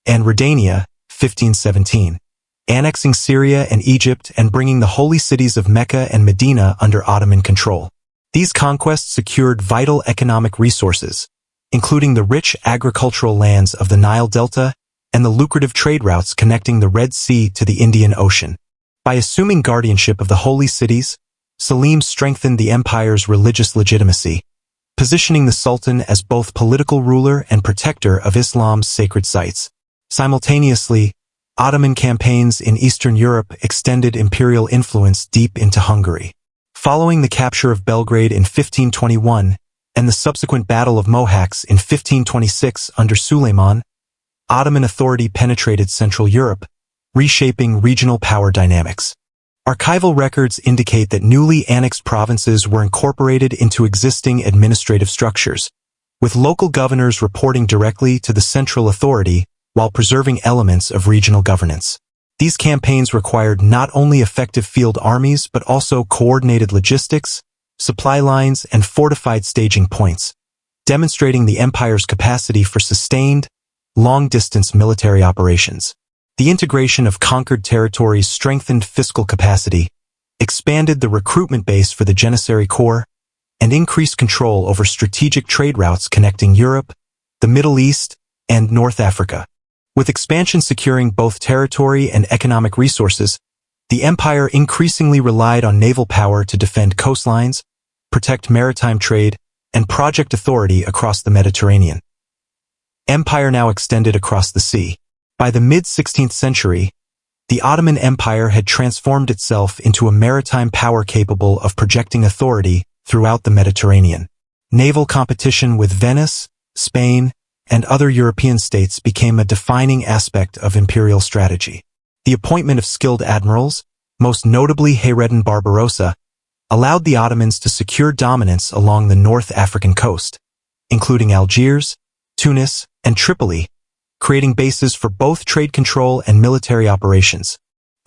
and Redania, 1517, annexing Syria and Egypt and bringing the holy cities of Mecca and Medina under Ottoman control. These conquests secured vital economic resources, including the rich agricultural lands of the Nile Delta and the lucrative trade routes connecting the Red Sea to the Indian Ocean. By assuming guardianship of the holy cities, Salim strengthened the empire's religious legitimacy, positioning the Sultan as both political ruler and protector of Islam's sacred sites. Simultaneously, Ottoman campaigns in Eastern Europe extended imperial influence deep into Hungary. Following the capture of Belgrade in 1521 and the subsequent Battle of Mohacs in 1526 under Suleiman, Ottoman authority penetrated Central Europe, reshaping regional power dynamics. Archival records indicate that newly annexed provinces were incorporated into existing administrative structures, with local governors reporting directly to the central authority while preserving elements of regional governance. These campaigns required not only effective field armies but also coordinated logistics, supply lines, and fortified staging points, demonstrating the empire's capacity for sustained, long-distance military operations. The integration of conquered territories strengthened fiscal capacity, expanded the recruitment base for the Janissary Corps, and increased control over strategic trade routes connecting Europe, the Middle East, and North Africa. With expansion securing both territory and economic resources, the empire increasingly relied on naval power to defend coastlines, protect maritime trade, and project authority across the Mediterranean. Empire now extended across the sea. By the mid-16th century, the Ottoman Empire had transformed itself into a maritime power capable of projecting authority throughout the Mediterranean. Naval competition with Venice, Spain, and other European states became a defining aspect of imperial strategy. The appointment of skilled admirals, most notably Hayreddin Barbarossa, allowed the Ottomans to secure dominance along the North African coast, including Algiers, Tunis, and Tripoli, creating bases for both trade control and military operations.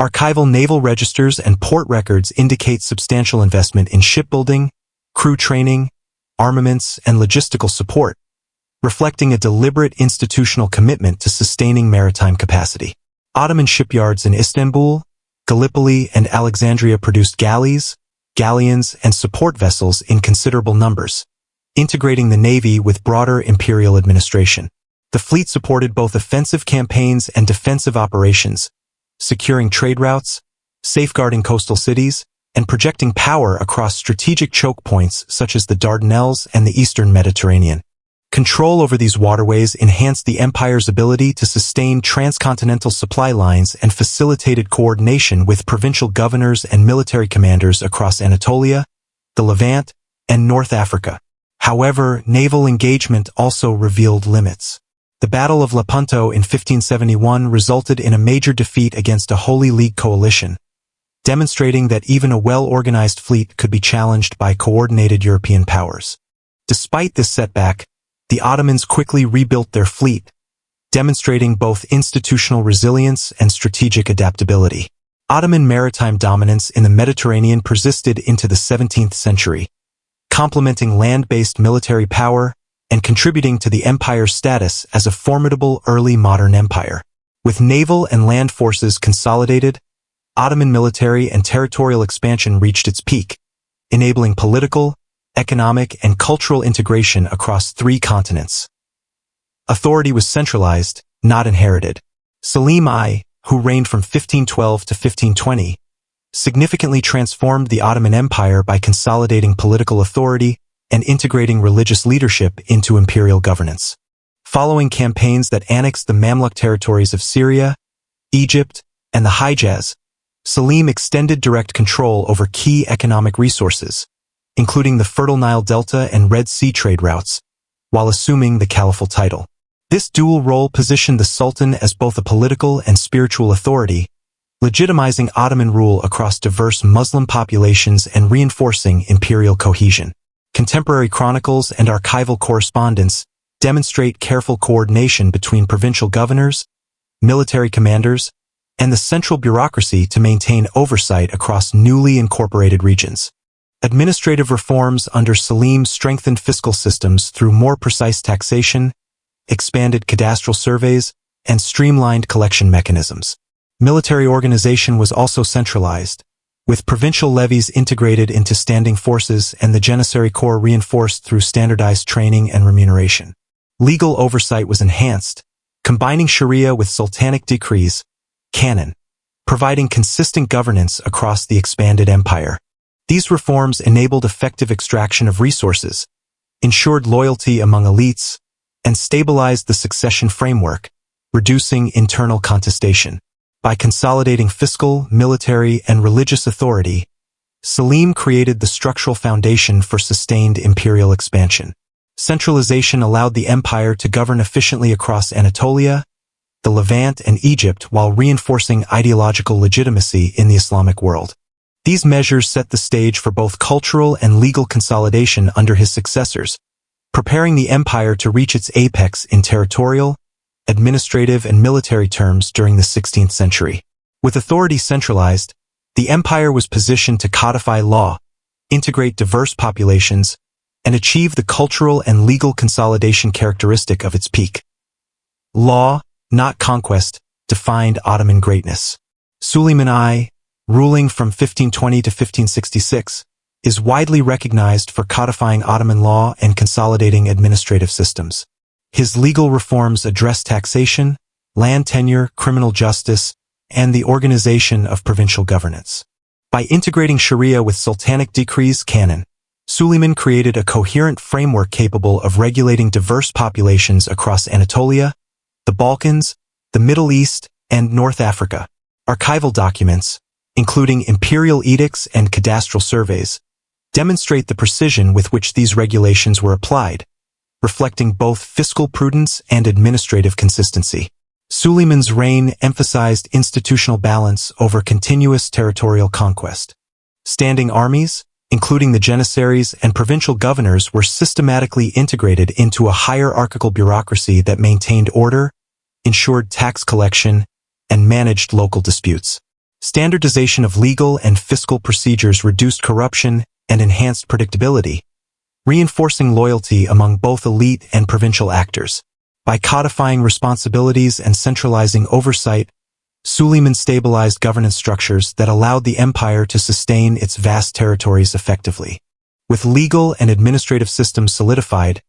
Archival naval registers and port records indicate substantial investment in shipbuilding, crew training, armaments, and logistical support, reflecting a deliberate institutional commitment to sustaining maritime capacity. Ottoman shipyards in Istanbul, Gallipoli, and Alexandria produced galleys, galleons, and support vessels in considerable numbers, integrating the navy with broader imperial administration. The fleet supported both offensive campaigns and defensive operations, securing trade routes, safeguarding coastal cities, and projecting power across strategic choke points such as the Dardanelles and the Eastern Mediterranean. Control over these waterways enhanced the empire's ability to sustain transcontinental supply lines and facilitated coordination with provincial governors and military commanders across Anatolia, the Levant, and North Africa. However, naval engagement also revealed limits. The Battle of Lepanto in 1571 resulted in a major defeat against a Holy League coalition, demonstrating that even a well-organized fleet could be challenged by coordinated European powers. Despite this setback, the Ottomans quickly rebuilt their fleet, demonstrating both institutional resilience and strategic adaptability. Ottoman maritime dominance in the Mediterranean persisted into the 17th century, complementing land-based military power and contributing to the empire's status as a formidable early modern empire. With naval and land forces consolidated, Ottoman military and territorial expansion reached its peak, enabling political, economic, and cultural integration across 3 continents. Authority was centralized, not inherited. Selim I, who reigned from 1512 to 1520, significantly transformed the Ottoman Empire by consolidating political authority and integrating religious leadership into imperial governance. Following campaigns that annexed the Mamluk territories of Syria, Egypt, and the Hijaz, Selim extended direct control over key economic resources, including the Fertile Nile Delta and Red Sea trade routes, while assuming the caliphal title. This dual role positioned the Sultan as both a political and spiritual authority, legitimizing Ottoman rule across diverse Muslim populations and reinforcing imperial cohesion. Contemporary chronicles and archival correspondence demonstrate careful coordination between provincial governors, military commanders, and the central bureaucracy to maintain oversight across newly incorporated regions. Administrative reforms under Selim strengthened fiscal systems through more precise taxation, expanded cadastral surveys, and streamlined collection mechanisms. Military organization was also centralized, with provincial levies integrated into standing forces and the Janissary Corps reinforced through standardized training and remuneration. Legal oversight was enhanced, combining Sharia with sultanic decrees, canon, providing consistent governance across the expanded empire. These reforms enabled effective extraction of resources, ensured loyalty among elites, and stabilized the succession framework, reducing internal contestation. By consolidating fiscal, military, and religious authority, Selim created the structural foundation for sustained imperial expansion. Centralization allowed the empire to govern efficiently across Anatolia, the Levant, and Egypt while reinforcing ideological legitimacy in the Islamic world. These measures set the stage for both cultural and legal consolidation under his successors, preparing the empire to reach its apex in territorial, administrative, and military terms during the 16th century. With authority centralized, the empire was positioned to codify law, integrate diverse populations, and achieve the cultural and legal consolidation characteristic of its peak. Law, not conquest, defined Ottoman greatness. Suleiman I, ruling from 1520 to 1566, is widely recognized for codifying Ottoman law and consolidating administrative systems. His legal reforms address taxation, land tenure, criminal justice, and the organization of provincial governance. By integrating Sharia with sultanic decrees canon, Suleiman created a coherent framework capable of regulating diverse populations across Anatolia, the Balkans, the Middle East, and North Africa. Archival documents, including imperial edicts and cadastral surveys, demonstrate the precision with which these regulations were applied, reflecting both fiscal prudence and administrative consistency. Suleiman's reign emphasized institutional balance over continuous territorial conquest. Standing armies, including the Janissaries and provincial governors, were systematically integrated into a hierarchical bureaucracy that maintained order, ensured tax collection, and managed local disputes. Standardization of legal and fiscal procedures reduced corruption and enhanced predictability, reinforcing loyalty among both elite and provincial actors. By codifying responsibilities and centralizing oversight, Suleiman stabilized governance structures that allowed the empire to sustain its vast territories effectively. With legal and administrative systems solidified,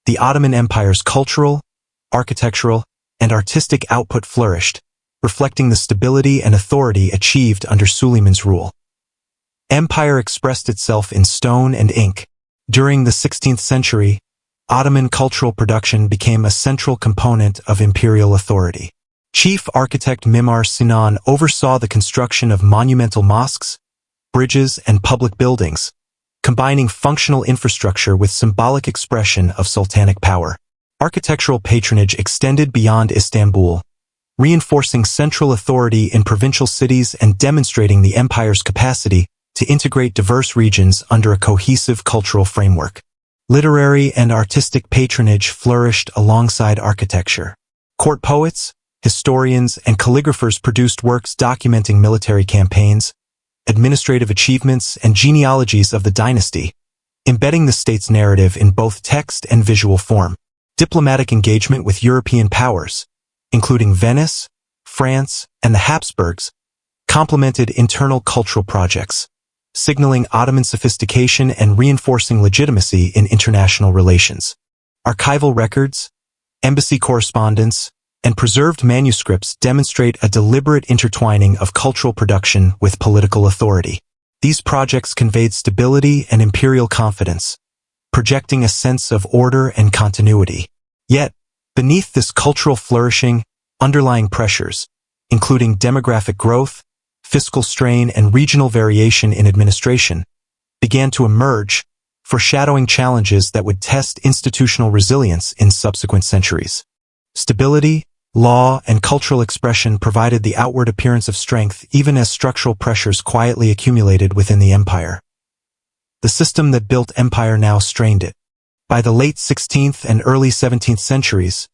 the Ottoman Empire's cultural, architectural, and artistic output flourished, reflecting the stability and authority achieved under Suleiman's rule. Empire expressed itself in stone and ink. During the 16th century, Ottoman cultural production became a central component of imperial authority. Chief architect Mimar Sinan oversaw the construction of monumental mosques, bridges, and public buildings, combining functional infrastructure with symbolic expression of sultanic power. Architectural patronage extended beyond Istanbul, reinforcing central authority in provincial cities and demonstrating the empire's capacity to integrate diverse regions under a cohesive cultural framework. Literary and artistic patronage flourished alongside architecture. Court poets, historians, and calligraphers produced works documenting military campaigns, administrative achievements, and genealogies of the dynasty, embedding the state's narrative in both text and visual form. Diplomatic engagement with European powers, including Venice, France, and the Habsburgs, complemented internal cultural projects, signaling Ottoman sophistication and reinforcing legitimacy in international relations. Archival records, embassy correspondence, and preserved manuscripts demonstrate a deliberate intertwining of cultural production with political authority. These projects conveyed stability and imperial confidence, projecting a sense of order and continuity. Yet, beneath this cultural flourishing, underlying pressures, including demographic growth, fiscal strain, and regional variation in administration, began to emerge, foreshadowing challenges that would test institutional resilience in subsequent centuries. Stability, law, and cultural expression provided the outward appearance of strength even as structural pressures quietly accumulated within the empire. The system that built empire now strained it. By the late 16th and early 17th centuries,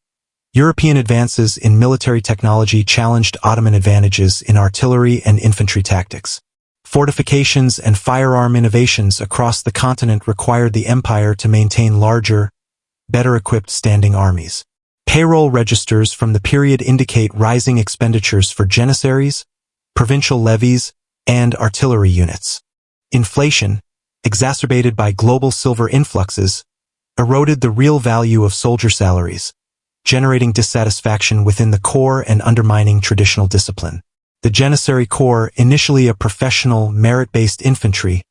European advances in military technology challenged Ottoman advantages in artillery and infantry tactics. Fortifications and firearm innovations across the continent required the empire to maintain larger, better-equipped standing armies. Payroll registers from the period indicate rising expenditures for Janissaries, provincial levies, and artillery units. Inflation, exacerbated by global silver influxes, eroded the real value of soldier salaries, generating dissatisfaction within the corps and undermining traditional discipline. The Janissary Corps, initially a professional, merit-based infantry,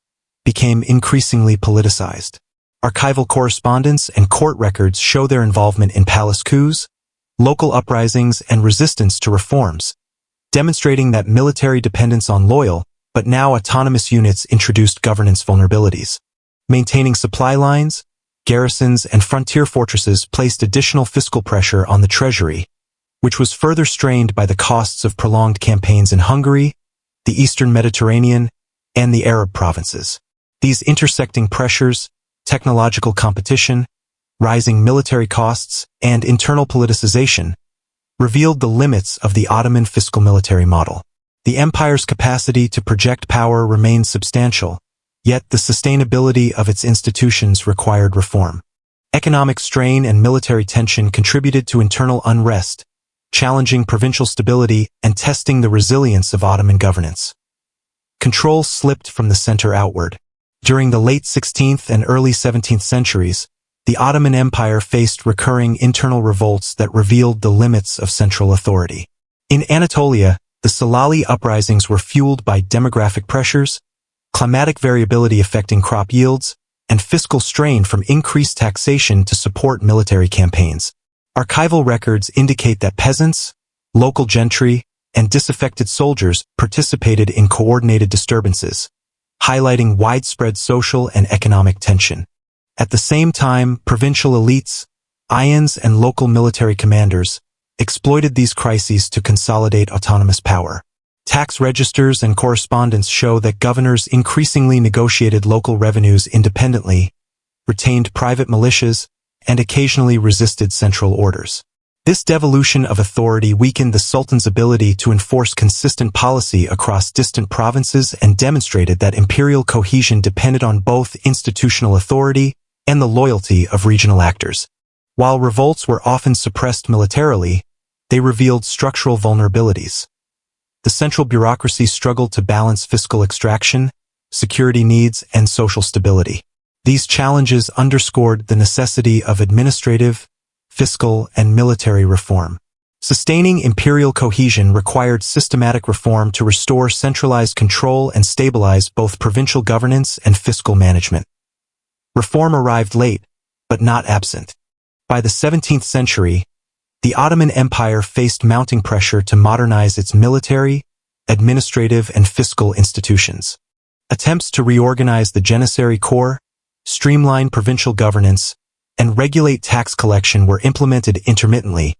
became increasingly politicized. Archival correspondence and court records show their involvement in palace coups, local uprisings, and resistance to reforms, demonstrating that military dependence on loyal, but now autonomous units introduced governance vulnerabilities. Maintaining supply lines, garrisons, and frontier fortresses placed additional fiscal pressure on the treasury, which was further strained by the costs of prolonged campaigns in Hungary, the Eastern Mediterranean, and the Arab provinces. These intersecting pressures, technological competition, rising military costs, and internal politicization, revealed the limits of the Ottoman fiscal military model. The empire's capacity to project power remained substantial, yet the sustainability of its institutions required reform. Economic strain and military tension contributed to internal unrest, challenging provincial stability and testing the resilience of Ottoman governance. Control slipped from the center outward. During the late 16th and early 17th centuries, the Ottoman Empire faced recurring internal revolts that revealed the limits of central authority. In Anatolia, the Salali uprisings were fueled by demographic pressures, climatic variability affecting crop yields, and fiscal strain from increased taxation to support military campaigns. Archival records indicate that peasants, local gentry, and disaffected soldiers participated in coordinated disturbances, highlighting widespread social and economic tension. At the same time, provincial elites, ayans, and local military commanders exploited these crises to consolidate autonomous power. Tax registers and correspondence show that governors increasingly negotiated local revenues independently, retained private militias, and occasionally resisted central orders. This devolution of authority weakened the sultan's ability to enforce consistent policy across distant provinces and demonstrated that imperial cohesion depended on both institutional authority and the loyalty of regional actors. While revolts were often suppressed militarily, they revealed structural vulnerabilities. The central bureaucracy struggled to balance fiscal extraction, security needs, and social stability. These challenges underscored the necessity of administrative, fiscal, and military reform. Sustaining imperial cohesion required systematic reform to restore centralized control and stabilize both provincial governance and fiscal management. Reform arrived late, but not absent. By the 17th century, the Ottoman Empire faced mounting pressure to modernize its military, administrative, and fiscal institutions. Attempts to reorganize the Janissary corps, streamline provincial governance, and regulate tax collection were implemented intermittently,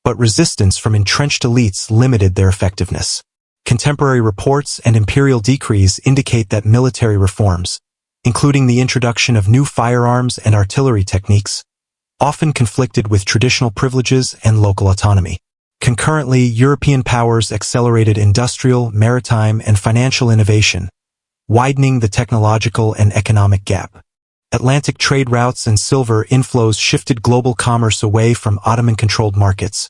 but resistance from entrenched elites limited their effectiveness. Contemporary reports and imperial decrees indicate that military reforms, including the introduction of new firearms and artillery techniques, often conflicted with traditional privileges and local autonomy. Concurrently, European powers accelerated industrial, maritime, and financial innovation, widening the technological and economic gap. Atlantic trade routes and silver inflows shifted global commerce away from Ottoman-controlled markets,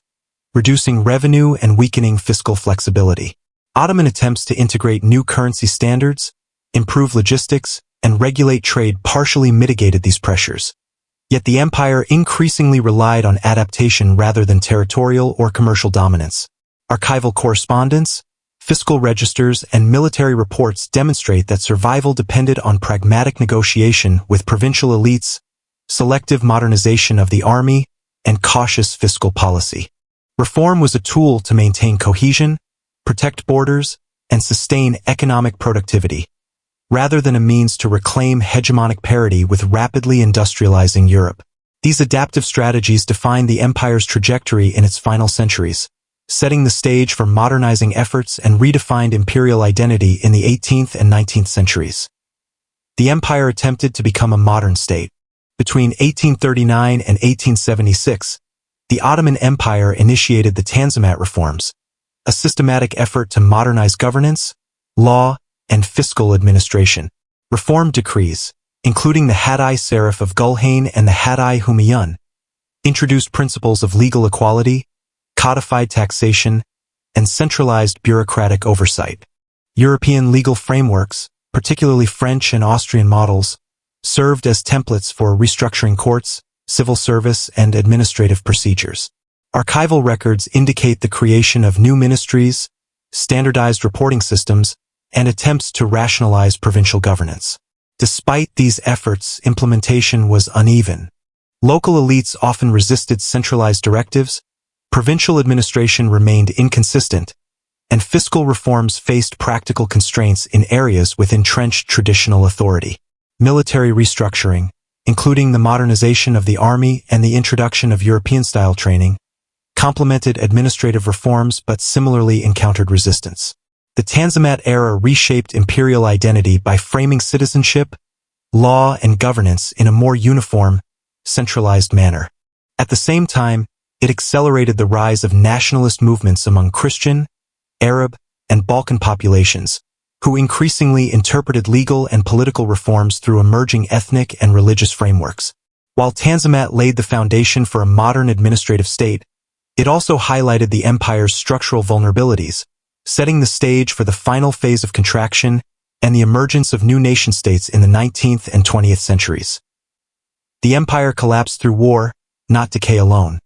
reducing revenue and weakening fiscal flexibility. Ottoman attempts to integrate new currency standards, improve logistics, and regulate trade partially mitigated these pressures. Yet the empire increasingly relied on adaptation rather than territorial or commercial dominance. Archival correspondence, fiscal registers, and military reports demonstrate that survival depended on pragmatic negotiation with provincial elites, selective modernization of the army, and cautious fiscal policy. Reform was a tool to maintain cohesion, protect borders, and sustain economic productivity, rather than a means to reclaim hegemonic parity with rapidly industrializing Europe. These adaptive strategies defined the empire's trajectory in its final centuries, setting the stage for modernizing efforts and redefined imperial identity in the 18th and 19th centuries. The empire attempted to become a modern state. Between 1839 and 1876, the Ottoman Empire initiated the Tanzimat reforms, a systematic effort to modernize governance, law, and fiscal administration. Reform decrees, including the Hadi Serif of Gulhane and the Hadi Humayun, introduced principles of legal equality, codified taxation, and centralized bureaucratic oversight. European legal frameworks, particularly French and Austrian models, served as templates for restructuring courts, civil service, and administrative procedures. Archival records indicate the creation of new ministries, standardized reporting systems, and attempts to rationalize provincial governance. Despite these efforts, implementation was uneven. Local elites often resisted centralized directives, provincial administration remained inconsistent, and fiscal reforms faced practical constraints in areas with entrenched traditional authority. Military restructuring, including the modernization of the army and the introduction of European-style training, complemented administrative reforms but similarly encountered resistance. The Tanzimat era reshaped imperial identity by framing citizenship, law, and governance in a more uniform, centralized manner. At the same time, it accelerated the rise of nationalist movements among Christian, Arab, and Balkan populations, who increasingly interpreted legal and political reforms through emerging ethnic and religious frameworks. While Tanzimat laid the foundation for a modern administrative state, it also highlighted the empire's structural vulnerabilities, setting the stage for the final phase of contraction and the emergence of new nation-states in the 19th and 20th centuries. The empire collapsed through war, not decay alone.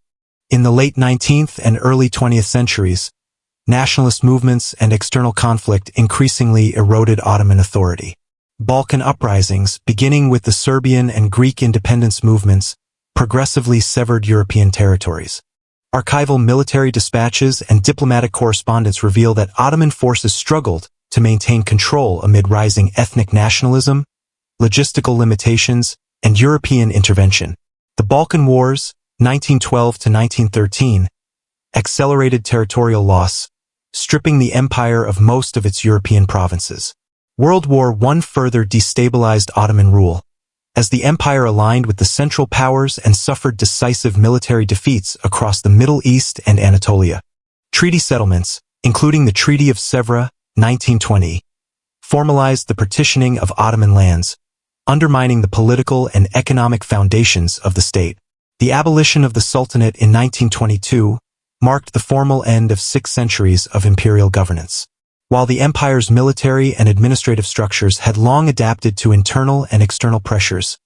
In the late 19th and early 20th centuries, nationalist movements and external conflict increasingly eroded Ottoman authority. Balkan uprisings, beginning with the Serbian and Greek independence movements, progressively severed European territories. Archival military dispatches and diplomatic correspondence reveal that Ottoman forces struggled to maintain control amid rising ethnic nationalism, logistical limitations, and European intervention. The Balkan Wars, 1912 to 1913, accelerated territorial loss, stripping the empire of most of its European provinces. World War I further destabilized Ottoman rule, as the empire aligned with the Central Powers and suffered decisive military defeats across the Middle East and Anatolia. Treaty settlements, including the Treaty of Sèvres, 1920, formalized the partitioning of Ottoman lands, undermining the political and economic foundations of the state. The abolition of the Sultanate in 1922 marked the formal end of 6 centuries of imperial governance. While the empire's military and administrative structures had long adapted to internal and external pressures,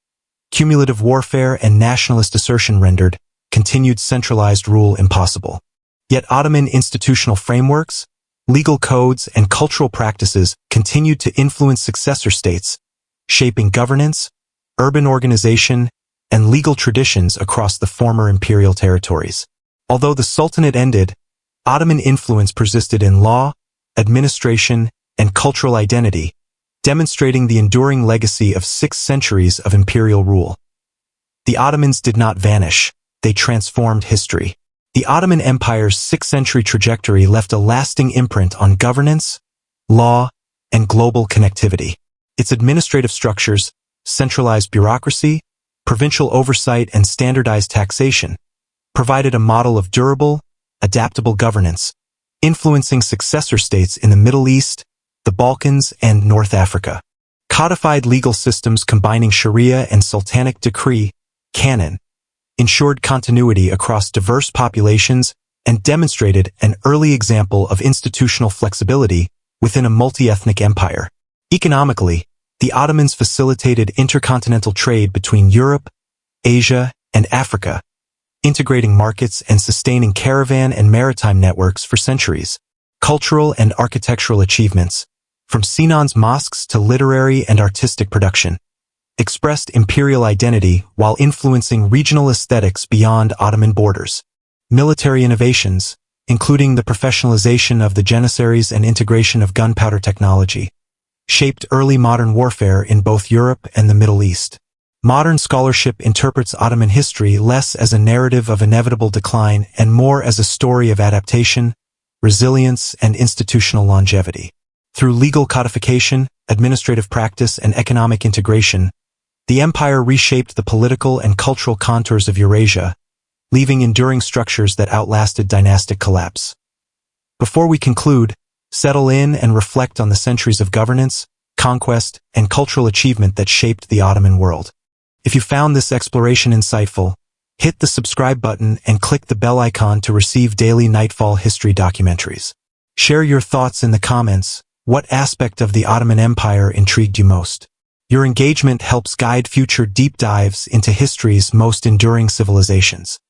cumulative warfare and nationalist assertion rendered continued centralized rule impossible. Yet Ottoman institutional frameworks, legal codes, and cultural practices continued to influence successor states, shaping governance, urban organization, and legal traditions across the former imperial territories. Although the Sultanate ended, Ottoman influence persisted in law, administration, and cultural identity, demonstrating the enduring legacy of 6 centuries of imperial rule. The Ottomans did not vanish, they transformed history. The Ottoman Empire's 6th-century trajectory left a lasting imprint on governance, law, and global connectivity. Its administrative structures, centralized bureaucracy, provincial oversight, and standardized taxation provided a model of durable, adaptable governance, influencing successor states in the Middle East, the Balkans, and North Africa. Codified legal systems combining Sharia and sultanic decree, canon, ensured continuity across diverse populations and demonstrated an early example of institutional flexibility within a multi-ethnic empire. Economically, the Ottomans facilitated intercontinental trade between Europe, Asia, and Africa, integrating markets and sustaining caravan and maritime networks for centuries. Cultural and architectural achievements, from Sinan's mosques to literary and artistic production, expressed imperial identity while influencing regional aesthetics beyond Ottoman borders. Military innovations, including the professionalization of the Janissaries and integration of gunpowder technology, shaped early modern warfare in both Europe and the Middle East. Modern scholarship interprets Ottoman history less as a narrative of inevitable decline and more as a story of adaptation, resilience, and institutional longevity. Through legal codification, administrative practice, and economic integration, the empire reshaped the political and cultural contours of Eurasia, leaving enduring structures that outlasted dynastic collapse. Before we conclude, settle in and reflect on the centuries of governance, conquest, and cultural achievement that shaped the Ottoman world. If you found this exploration insightful, hit the subscribe button and click the bell icon to receive daily Nightfall history documentaries. Share your thoughts in the comments. What aspect of the Ottoman Empire intrigued you most? Your engagement helps guide future deep dives into history's most enduring civilizations.